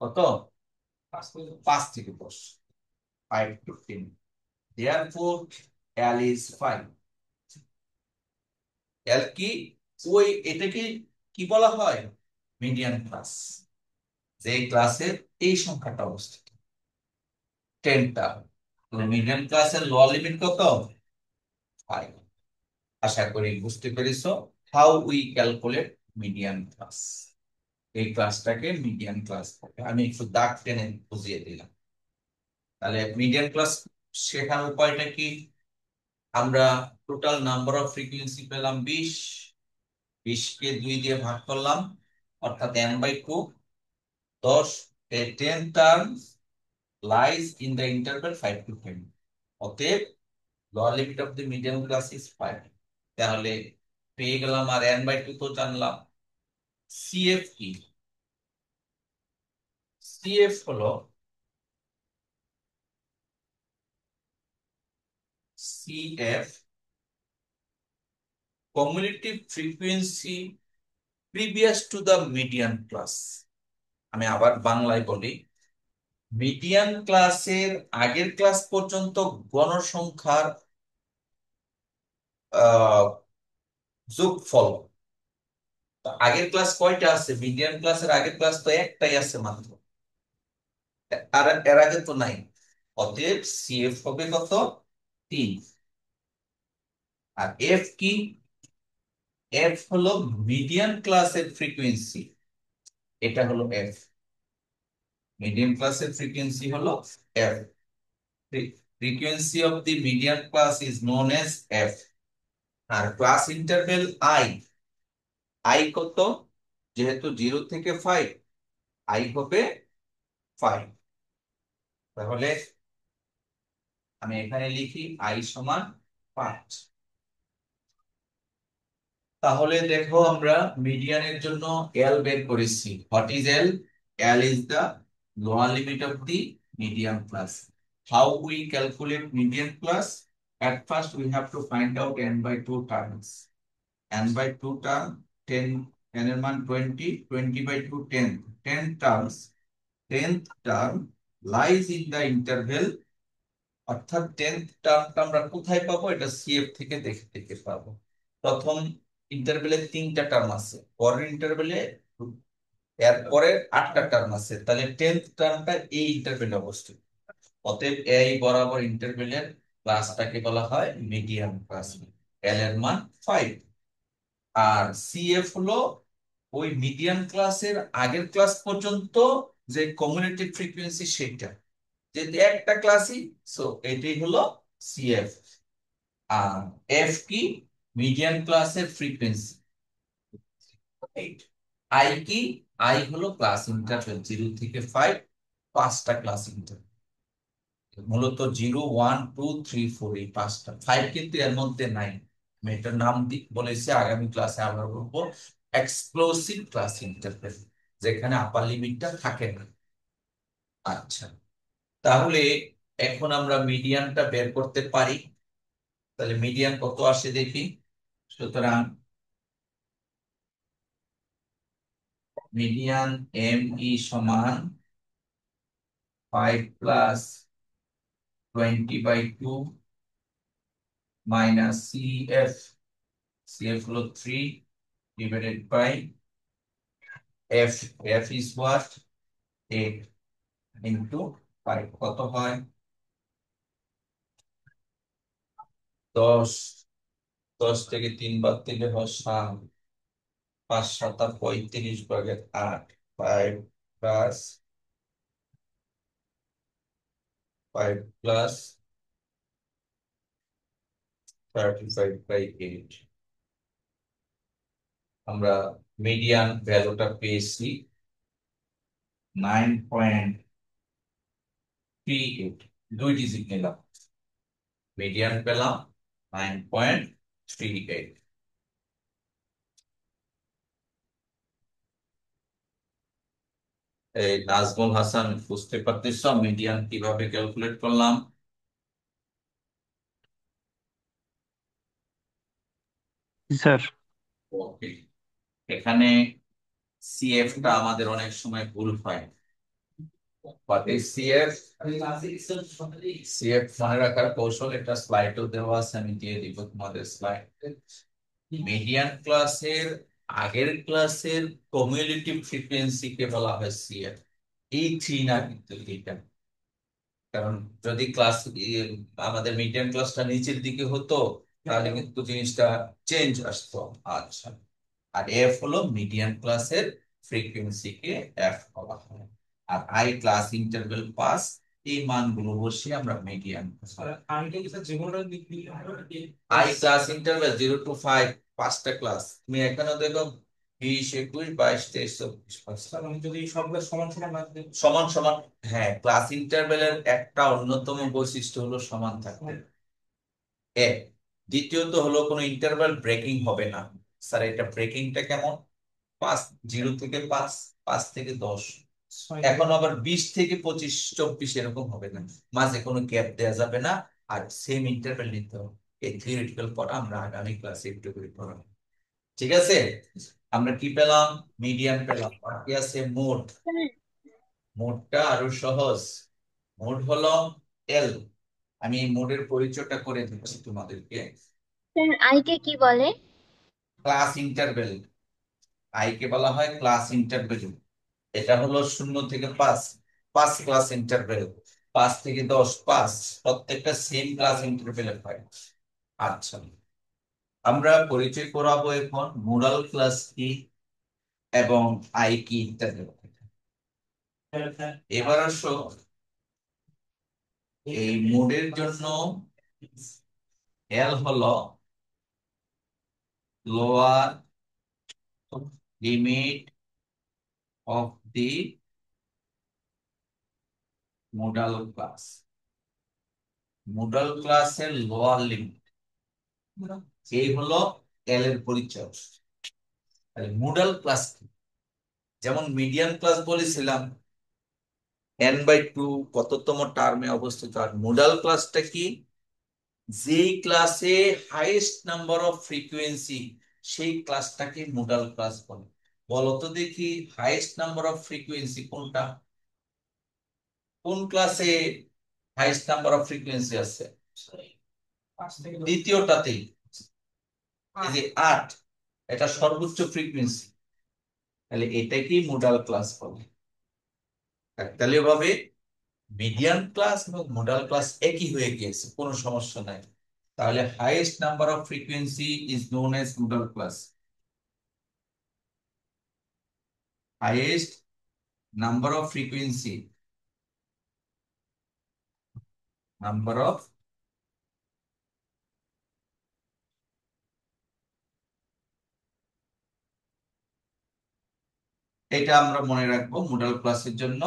কত? পাঁচ থেকে 5 থেকে 10, 5 to 10, therefore L is 5. L কি? ওই এটাকে কি বলা হয়? Median class. যে ক্লাসের এই সংখ্যাটা অবস্থিত 10টা, মিডিয়ান ক্লাসের লোয়ার লিমিট কত? 5। আশা করি বুঝতে পেরেছো how we calculate median class. এই ক্লাসটাকে মিডিয়ান ক্লাস বলে। আমি একটু দাগ টেনে বুঝিয়ে দিলাম। তাহলে মিডিয়ান ক্লাস শেখার উপায়টা কি? আমরা টোটাল নাম্বার অফ ফ্রিকোয়েন্সি পেলাম 20, 20 কে 2 দিয়ে ভাগ করলাম, অর্থাৎ n/2, 10, 10 terms lies in the interval 5 to 10. অতএব lower limit of the median class is 5. তাহলে পেয়ে গেলাম, আর n/2 তো জানলাম। CF কি? CF হলো CF cumulative frequency previous to the median class। আমি আবার বাংলায় বলি, মিডিয়ান ক্লাসের আগের ক্লাস পর্যন্ত গণসংখ্যার আহ যোগফল। তো আগের ক্লাস কয়টা আছে? মিডিয়ান ক্লাসের আগের ক্লাস তো একটাই আছে মাত্র, আর এর আগে তো নাই। অতএব সিএফ হবে কত? 3। আর এফ কি? এফ হলো মিডিয়ান ক্লাসের ফ্রিকোয়েন্সি। এটা হলো এফ। মিডিয়ান ক্লাসের ফ্রিকোয়েন্সি হলো F. Frequency of the median class is known as F. আর ক্লাস ইন্টারভেল আই, আই কত? যেহেতু 0 থেকে 5, আই হবে 5। তাহলে আমি এখানে লিখি আই সমান 5। তাহলে দেখো আমরা মিডিয়ানের জন্য এল বের করেছি। What is L? L is the lower limit of the median class. How we calculate median class? At first we have to find out n/2 terms. n/2 term 10, n এর মান 20, 20/2 10, 10 terms, 10th term lies in the interval, অর্থাৎ 10th টার্মটা আমরা কোথায় পাবো? এটা CF থেকে দেখে দেখে পাবো। প্রথম ইন্টারভেলে 3টা টার্ম আছে, পরের ইন্টারভেলে এরপরে 8টা টার্ম আছে, তাহলে 10th টার্মটা এই ইন্টারভেলে অবস্থিত। অতএব এই বরাবর ইন্টারভেলের ক্লাসটাকে বলা হয় মিডিয়ান ক্লাস। এল এর মান 5। আর সিএফ হলো ওই মিডিয়ান ক্লাসের আগের ক্লাস পর্যন্ত যে কমিউনিটি ফ্রিকোয়েন্সি সেটা, যেহেতু একটা ক্লাসই, সো এটাই হলো সিএফ। আর এফ কি? মিডিয়ান ক্লাসের ফ্রিকোয়েন্সি। আই কি? আই হলো ক্লাস ইন্টারভেল 0 থেকে 5, 5টা ক্লাস ইন্টারভেল। মূলত 0, 1, 2, 3, 4 এই 5টা, 5 কিন্তু এর মধ্যে নাই। আমি এটার নাম বলেছি, আগামী ক্লাসে আমরা বলবো এক্সক্লুসিভ ক্লাস ইন্টারভেল, যেখানে আপার লিমিটটা থাকে না। আচ্ছা, তাহলে এখন আমরা মিডিয়ানটা বের করতে পারি। তাহলে মিডিয়ান কত আসে দেখি। সুতরাং মিডিয়ান এম ই সমান 5 প্লাস 20/2 মাইনাস সিএফ, সিএফ হলো 3 divided by F, F is what? 8 into 5, কত হয়? 10। 10 থেকে 3 বাদ দিলে হয় 7, 5 7 35 ভাগের 8, 5 প্লাস 5 প্লাস 35/8। আমরা মিডিয়ান ভ্যালুটা পেয়েছি 9.38। 2 ডিজিট নিলাম, মিডিয়ান পেলাম 9.38। এই নাজমুল হাসান, বুঝতে পারতেছ মিডিয়ান কিভাবে ক্যালকুলেট করলাম? স্যার। ওকে, এখানে সিএফ টা আমাদের অনেক সময় ভুল হয়। বাট এই সিএফ সিএফ মনে রাখার কৌশল, এটা স্লাইডও দেওয়া আছে, আমি দিয়ে দিব তোমাদের স্লাইড। মিডিয়ান ক্লাসের আগের ক্লাসের কমিউলেটিভ ফ্রিকোয়েন্সি কে বলা হয় সিএফ। এই থ্রি না কিন্তু এটা, কারণ যদি ক্লাস আমাদের মিডিয়ান ক্লাসটা নিচের দিকে হতো তাহলে কিন্তু জিনিসটা চেঞ্জ আসতো। আচ্ছা, আর এফ হলো মিডিয়ান ক্লাসের ফ্রিকোয়েন্সি কে এফ বলা হয়। আর আই ক্লাস ইন্টারভেল পাস, এই মানগুলো বসিয়ে আমরা মিডিয়ান। আগে কি স্যার যেগুলো দিলে আই ক্লাস ইন্টারভেল 0 to 5, পাঁচটা ক্লাস। তুমি এখানে দেখো 20, 21, 22, 23, 24, স্যার আমি যদি সবগুলো সমান সমান না দিই, সমান সমান। হ্যাঁ, ক্লাস ইন্টারভেলের একটা অন্যতম বৈশিষ্ট্য হলো সমান থাকবে। এক, দ্বিতীয়ত হলো কোনো ইন্টারভেল ব্রেকিং হবে না। স্যার এটা ব্রেকিংটা কেমন? 5, 0 থেকে 5, 5 থেকে 10, ছয় এখন আবার 20 থেকে 25, 24 এরকম হবে না, মাঝে কোনো গ্যাপ দেওয়া যাবে না। আর সেম ইন্টারভেল নিতে হবে। এই থিওরিটিক্যাল পড়া আমরা আগামী ক্লাসে একটু করে পড়াবো। ঠিক আছে, আমরা কি পেলাম? মিডিয়ান পেলাম। বাকি আছে মোড। মোডটা আরো সহজ। মোড হলো এল। আমি এই মোডের পরিচয়টা করে দিচ্ছি তোমাদেরকে। স্যার আই কে কি বলে? Class interval. আই কে বলা হয় ক্লাস ইন্টারভেল। এটা হলো 0 থেকে 5, 5 ক্লাস ইন্টারভেল। 5 থেকে 10, 5, প্রত্যেকটা সেম ক্লাস ইন্টারভেলের হয়। আচ্ছা, আমরা পরিচয় করাবো এখন মোডাল ক্লাস কি এবং আই কি ইত্যাদি। এবার আসো এই মোডের জন্য এল হলো lower limit of the modal class. Modal ক্লাসের লোয়ার লিমিট, এই হলো এল এর পরিচয়। মোডাল ক্লাস কি? যেমন মিডিয়ান ক্লাস বলেছিলাম n/2 কততম টার্মে অবস্থিত। আর মোডাল ক্লাসটা কি? যেই ক্লাসে হাইয়েস্ট নাম্বার অফ ফ্রিকোয়েন্সি, সেই ক্লাসটাকে মোডাল ক্লাস বলে। বলতো দেখি হাইয়েস্ট নাম্বার অফ ফ্রিকোয়েন্সি কোনটা? কোন ক্লাসে হাইয়েস্ট নাম্বার অফ ফ্রিকোয়েন্সি আছে? 5 থেকে 10। দ্বিতীয়টাতেই, এই যে 8, এটা সর্বোচ্চ ফ্রিকোয়েন্সি। তাহলে এটাকেই মোডাল ক্লাস বলে। তাহলে এভাবে মিডিয়ান ক্লাস এবং মোডাল ক্লাস একই হয়ে গিয়েছে, কোনো সমস্যা নাই। তাহলে highest number of frequency is known age modal class. Highest number of frequency, number of এটা আমরা মনে রাখবো মোডাল ক্লাসের জন্য।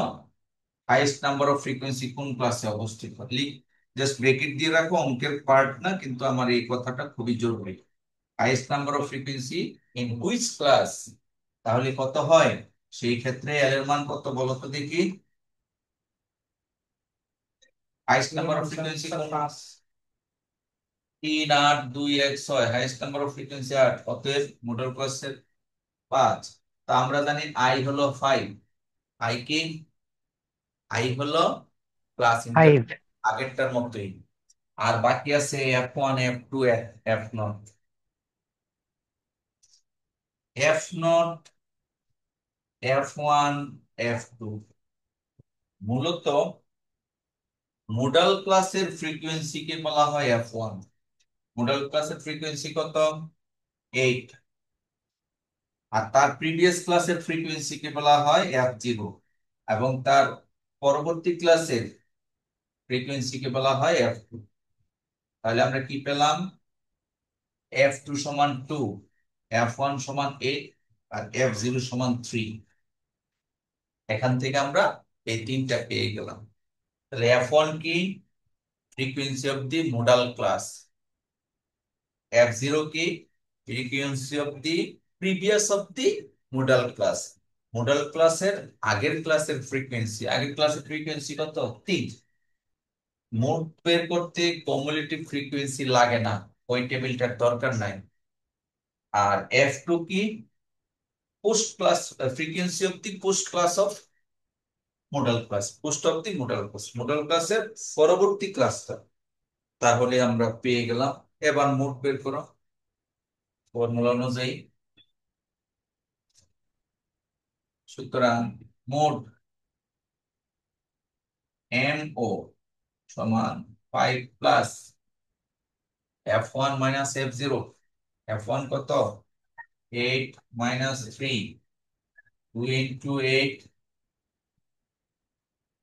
হাইয়েস্ট নাম্বার অফ ফ্রিকোয়েন্সি কোন ক্লাসে অবস্থিত? লিখ, জাস্ট ব্রেকেট দিয়ে রাখো, অঙ্কের পার্ট না, কিন্তু আমার এই কথাটা খুবই জরুরি। Highest number of frequency in which class, তাহলে কত হয়? সেই ক্ষেত্রে এল এর মান কত বলো তো দেখি। হাইয়েস্ট নাম্বার অফ ফ্রিকোয়েন্সি কোন? 5। 3, 8, 2, 1, 6, হাইয়েস্ট নাম্বার অফ ফ্রিকোয়েন্সি 8, অতএব মোডাল ক্লাসের 5। তা আমরা জানি আই হলো 5। আই কি? আই হলো ক্লাস ইন্টার 5 আগেরটার মতোই। আর বাকি আছে F1, F2, F0। F0, F1, F2 মূলত মোডাল ক্লাসের ফ্রিকোয়েন্সি কে বলা হয় F1। মোডাল ক্লাসের ফ্রিকোয়েন্সি কত? 8। আর তার প্রিভিয়াস ক্লাসের ফ্রিকোয়েন্সি কে বলা হয় F0, এবং তার পরবর্তী ক্লাসের ফ্রিকোয়েন্সি কে বলা হয় F2। তাহলে আমরা কি পেলাম? F2 সমান 2, F1 সমান 8, আর F0 সমান 3। এখান থেকে আমরা এই তিনটা পেয়ে গেলাম। তাহলে F1 কি? Frequency of the modal class. F0 কি? Frequency of the previous of the modal class. Modal ক্লাসের আগের ক্লাসের ফ্রিকোয়েন্সি, আগের ক্লাসের ফ্রিকোয়েন্সি কত? 3। মোড বের করতে কমিউলেটিভ ফ্রিকোয়েন্সি লাগে না, ওই টেবিলটার দরকার নাই। আর F2 কি? Post class frequency of the post class of model class, post of D model class, model ক্লাসের পরবর্তী ক্লাসটা। তাহলে আমরা পেয়ে গেলাম। এবার মোট বের করো ফর্মুলা অনুযায়ী। সুতরাং মোট এম ও সমান 5 plus F1 minus F0। F1 কত? 8 মাইনাস 3, 2 ইন্টু 8,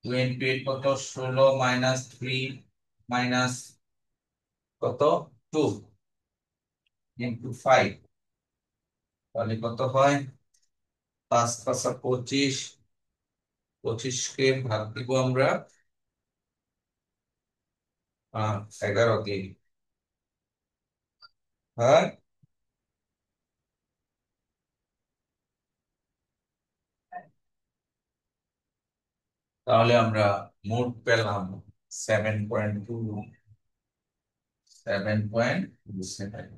2 ইন্টু 8 কত? 16 মাইনাস 3 মাইনাস কত? 2 ইন্টু 5, তাহলে কত হয়? 5 5 25, 25 কে ভাগ দিব আমরা 11 দিয়ে। হ্যাঁ, তাহলে আমরা মোট পেলাম 7.2, 7.27।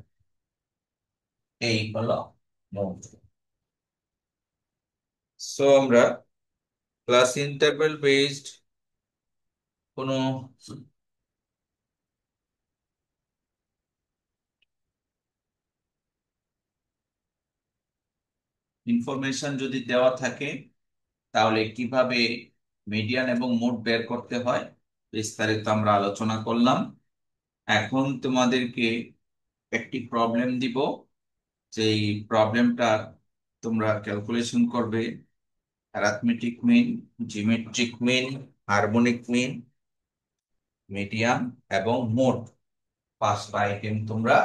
এই হলো মোট। সো আমরা ক্লাস ইন্টারভেল বেসড কোনো ইনফরমেশন যদি দেওয়া থাকে তাহলে কিভাবে মিডিয়ান এবং মোড বের করতে হয় বিস্তারিত আমরা আলোচনা করলাম। এখন তোমাদেরকে একটি প্রবলেম দিব, যেই প্রবলেমটা তোমরা ক্যালকুলেশন করবে arithmetic mean, geometric mean, harmonic mean, median এবং মোড, পাঁচটা আইটেম তোমরা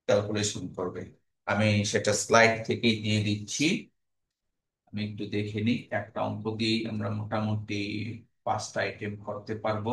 ক্যালকুলেশন করবে। আমি সেটা স্লাইড থেকেই দিয়ে দিচ্ছি। আমি একটু দেখে নিই, একটা অঙ্ক দিয়ে আমরা মোটামুটি পাঁচটা আইটেম করতে পারবো।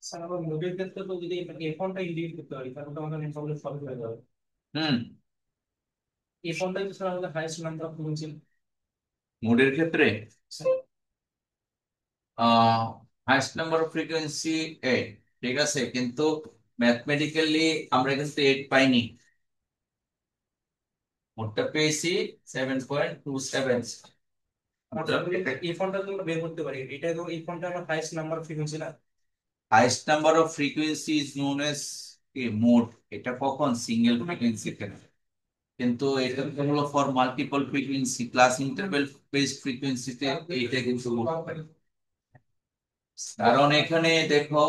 স্যার আমার মোডের ক্ষেত্রে তো যদি F1টা ইন্ডিকেট করতে পারি তাহলে তো আমাদের প্রবলেম সলভ হয়ে যাবে। হুম, F1টাই তো স্যার আমাদের হাইয়েস্ট নাম্বার অফ ফ্রিকোয়েন্সি। মোডের ক্ষেত্রে হাইস্ট নাম্বার অফ ফ্রিকোয়েন্সি 8, ঠিক আছে, কিন্তু ম্যাথমেটিক্যালি আমরা কিন্তু 8 পাইনি, মোডটা পেয়েছি 7.27। F1টা তো আমরা বের করতে পারি, এটা তো F1টা আমার হাইয়েস্ট নাম্বার অফ ফ্রিকোয়েন্সি না। Highest number of frequency is known as mode. এটা কখন? সিঙ্গেল ফ্রিকোয়েন্সিতে। কিন্তু এটা তো হলো for multiple frequency, class interval based ফ্রিকোয়েন্সিতে এইটা কিন্তু মোড পাই। কারণ এখানে দেখো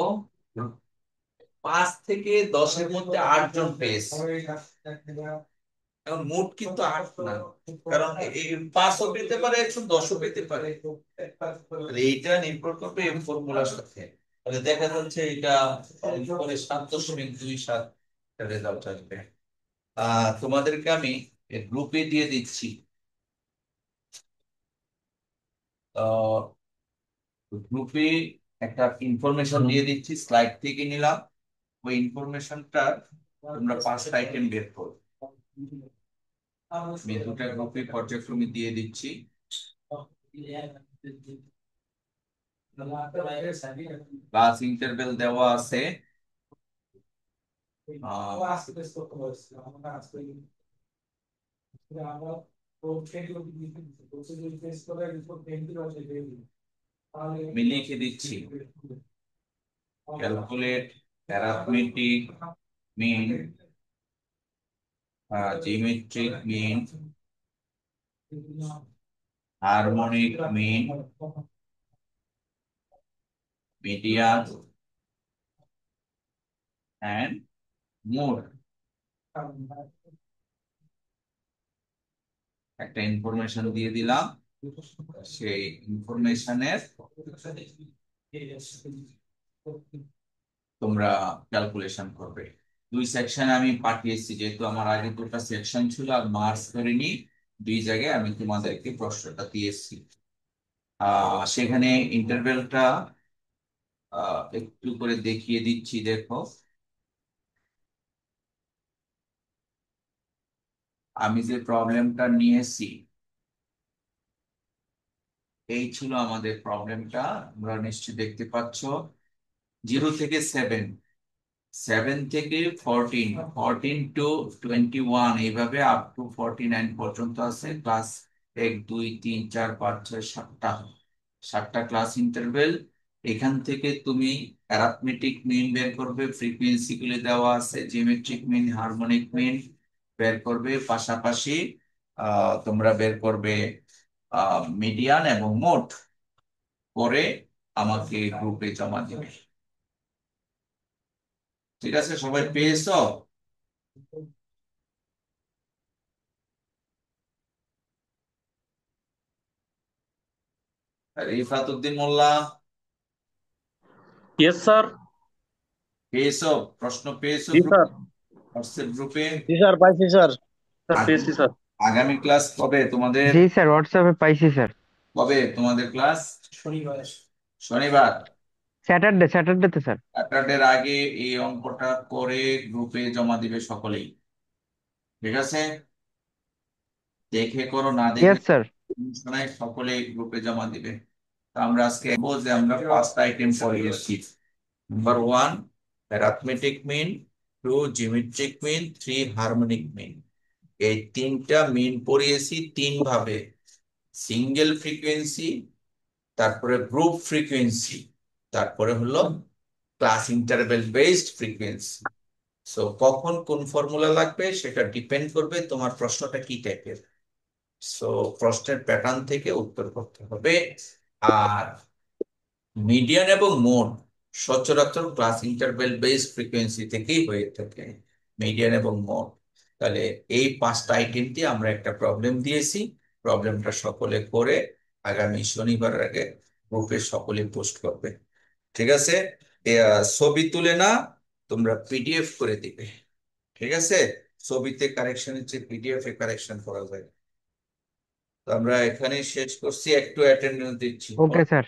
5 থেকে 10-এর মধ্যে 8 জন পেয়েছে। এখন মোট কিন্তু 8 না, কারণ এই 5ও পেতে পারে, 110ও পেতে পারে। তাহলে এইটা নির্ভর করবে এই ফর্মুলার সাথে। তাহলে দেখা যাচ্ছে এটা পরে 7.27 রেজাল্ট আসবে। তোমাদেরকে আমি গ্রুপে দিয়ে দিচ্ছি। গ্রুপে একটা ইনফরমেশন দিয়ে দিচ্ছি, স্লাইড থেকে নিলাম। ওই ইনফরমেশনটা তোমরা 5টা আইটেম বের করো। আমি দুটা গ্রুপে পর্যায়ক্রমে দিয়ে দিচ্ছি। ক্লাস ইন্টারভেল দেওয়া আছে। আমি লিখে দিচ্ছি calculate arithmetic mean, geometric mean, harmonic mean, median and mode. একটা ইনফরমেশন দিয়ে দিলাম, সেই ইনফরমেশনের তোমরা ক্যালকুলেশন করবে। দুই সেকশনে আমি পাঠিয়েছি, যেহেতু আমার আগে দুটো সেকশন ছিল আর মার্কস করিনি, দুই জায়গায় আমি তোমাদেরকে প্রশ্নটা দিয়েছি। সেখানে ইন্টারভেলটা একটু করে দেখিয়ে দিচ্ছি, দেখো। আমি যে প্রবলেমটা নিয়েছি এই ছিল আমাদের প্রবলেমটা, তোমরা নিশ্চয়ই দেখতে পাচ্ছ। 0 থেকে 7, 7 থেকে 14, 14 to 21, এইভাবে আপ টু 49 পর্যন্ত আছে ক্লাস। 1 2 3 4 5 6 7টা, 7টা ক্লাস ইন্টারভেল। এখান থেকে তুমি অ্যারিথমেটিক মিন বের করবে, ফ্রিকোয়েন্সি গুলি দেওয়া আছে, জিওমেট্রিক মিন, হারমোনিক মিন বের করবে। পাশাপাশি তোমরা বের করবে মিডিয়ান এবং মোড, করে আমাকে গ্রুপে জমা দেবে। ঠিক আছে, সবাই পেয়েছো? Rifat Uddin Molla, yes sir. পেয়েছো? প্রশ্ন পেয়েছো জি স্যার। হোয়াটসঅ্যাপ গ্রুপে? জি স্যার, পাইছি স্যার। স্যার আগ- পেয়েছি স্যার। আগামী ক্লাস কবে তোমাদের? জি স্যার, হোয়াটসঅ্যাপে পাইছি স্যার। কবে তোমাদের ক্লাস? শনিবার। শনিবার। স্যাটারডেতে স্যার। স্যাটারডের আগে এই অঙ্কটা করে গ্রুপে জমা দিবে সকলেই। ঠিক আছে, দেখে করো, না দেখে ইয়েস স্যার। শোনায়, সকলে গ্রুপে জমা দিবে। তো আমরা আজকে যে আমরা 5টা আইটেম পড়িয়েছি। Number 1 arithmetic mean, 2 geometric mean, 3 harmonic mean. এই 3টা মিন পড়িয়েছি 3 ভাবে: সিঙ্গেল ফ্রিকোয়েন্সি, তারপরে গ্রুপ ফ্রিকোয়েন্সি, তারপরে হলো class interval based frequency. So কখন কোন ফর্মুলা লাগবে সেটা ডিপেন্ড করবে তোমার প্রশ্নটা কি টাইপের। সো প্রশ্নের প্যাটার্ন থেকে উত্তর করতে হবে। আর মিডিয়ান এবং মোড সচরাচর ক্লাস ইন্টারভেল বেসড ফ্রিকোয়েন্সি থেকেই হয়ে থাকে, মিডিয়ান এবং মোড। তাহলে এই 5টা আইটেম দিয়ে আমরা একটা প্রবলেম দিয়েছি। প্রবলেমটা সকলে করে আগামী শনিবারের আগে গ্রুপে সকলে পোস্ট করবে। ঠিক আছে, ছবি তুলে না, তোমরা পিডিএফ করে দিবে। ঠিক আছে, ছবিতে কারেকশন হচ্ছে, পিডিএফ এ কারেকশন করা যায়। তো আমরা এখানে শেষ করছি, একটু অ্যাটেন্ডেন্স দিচ্ছি। Okay sir.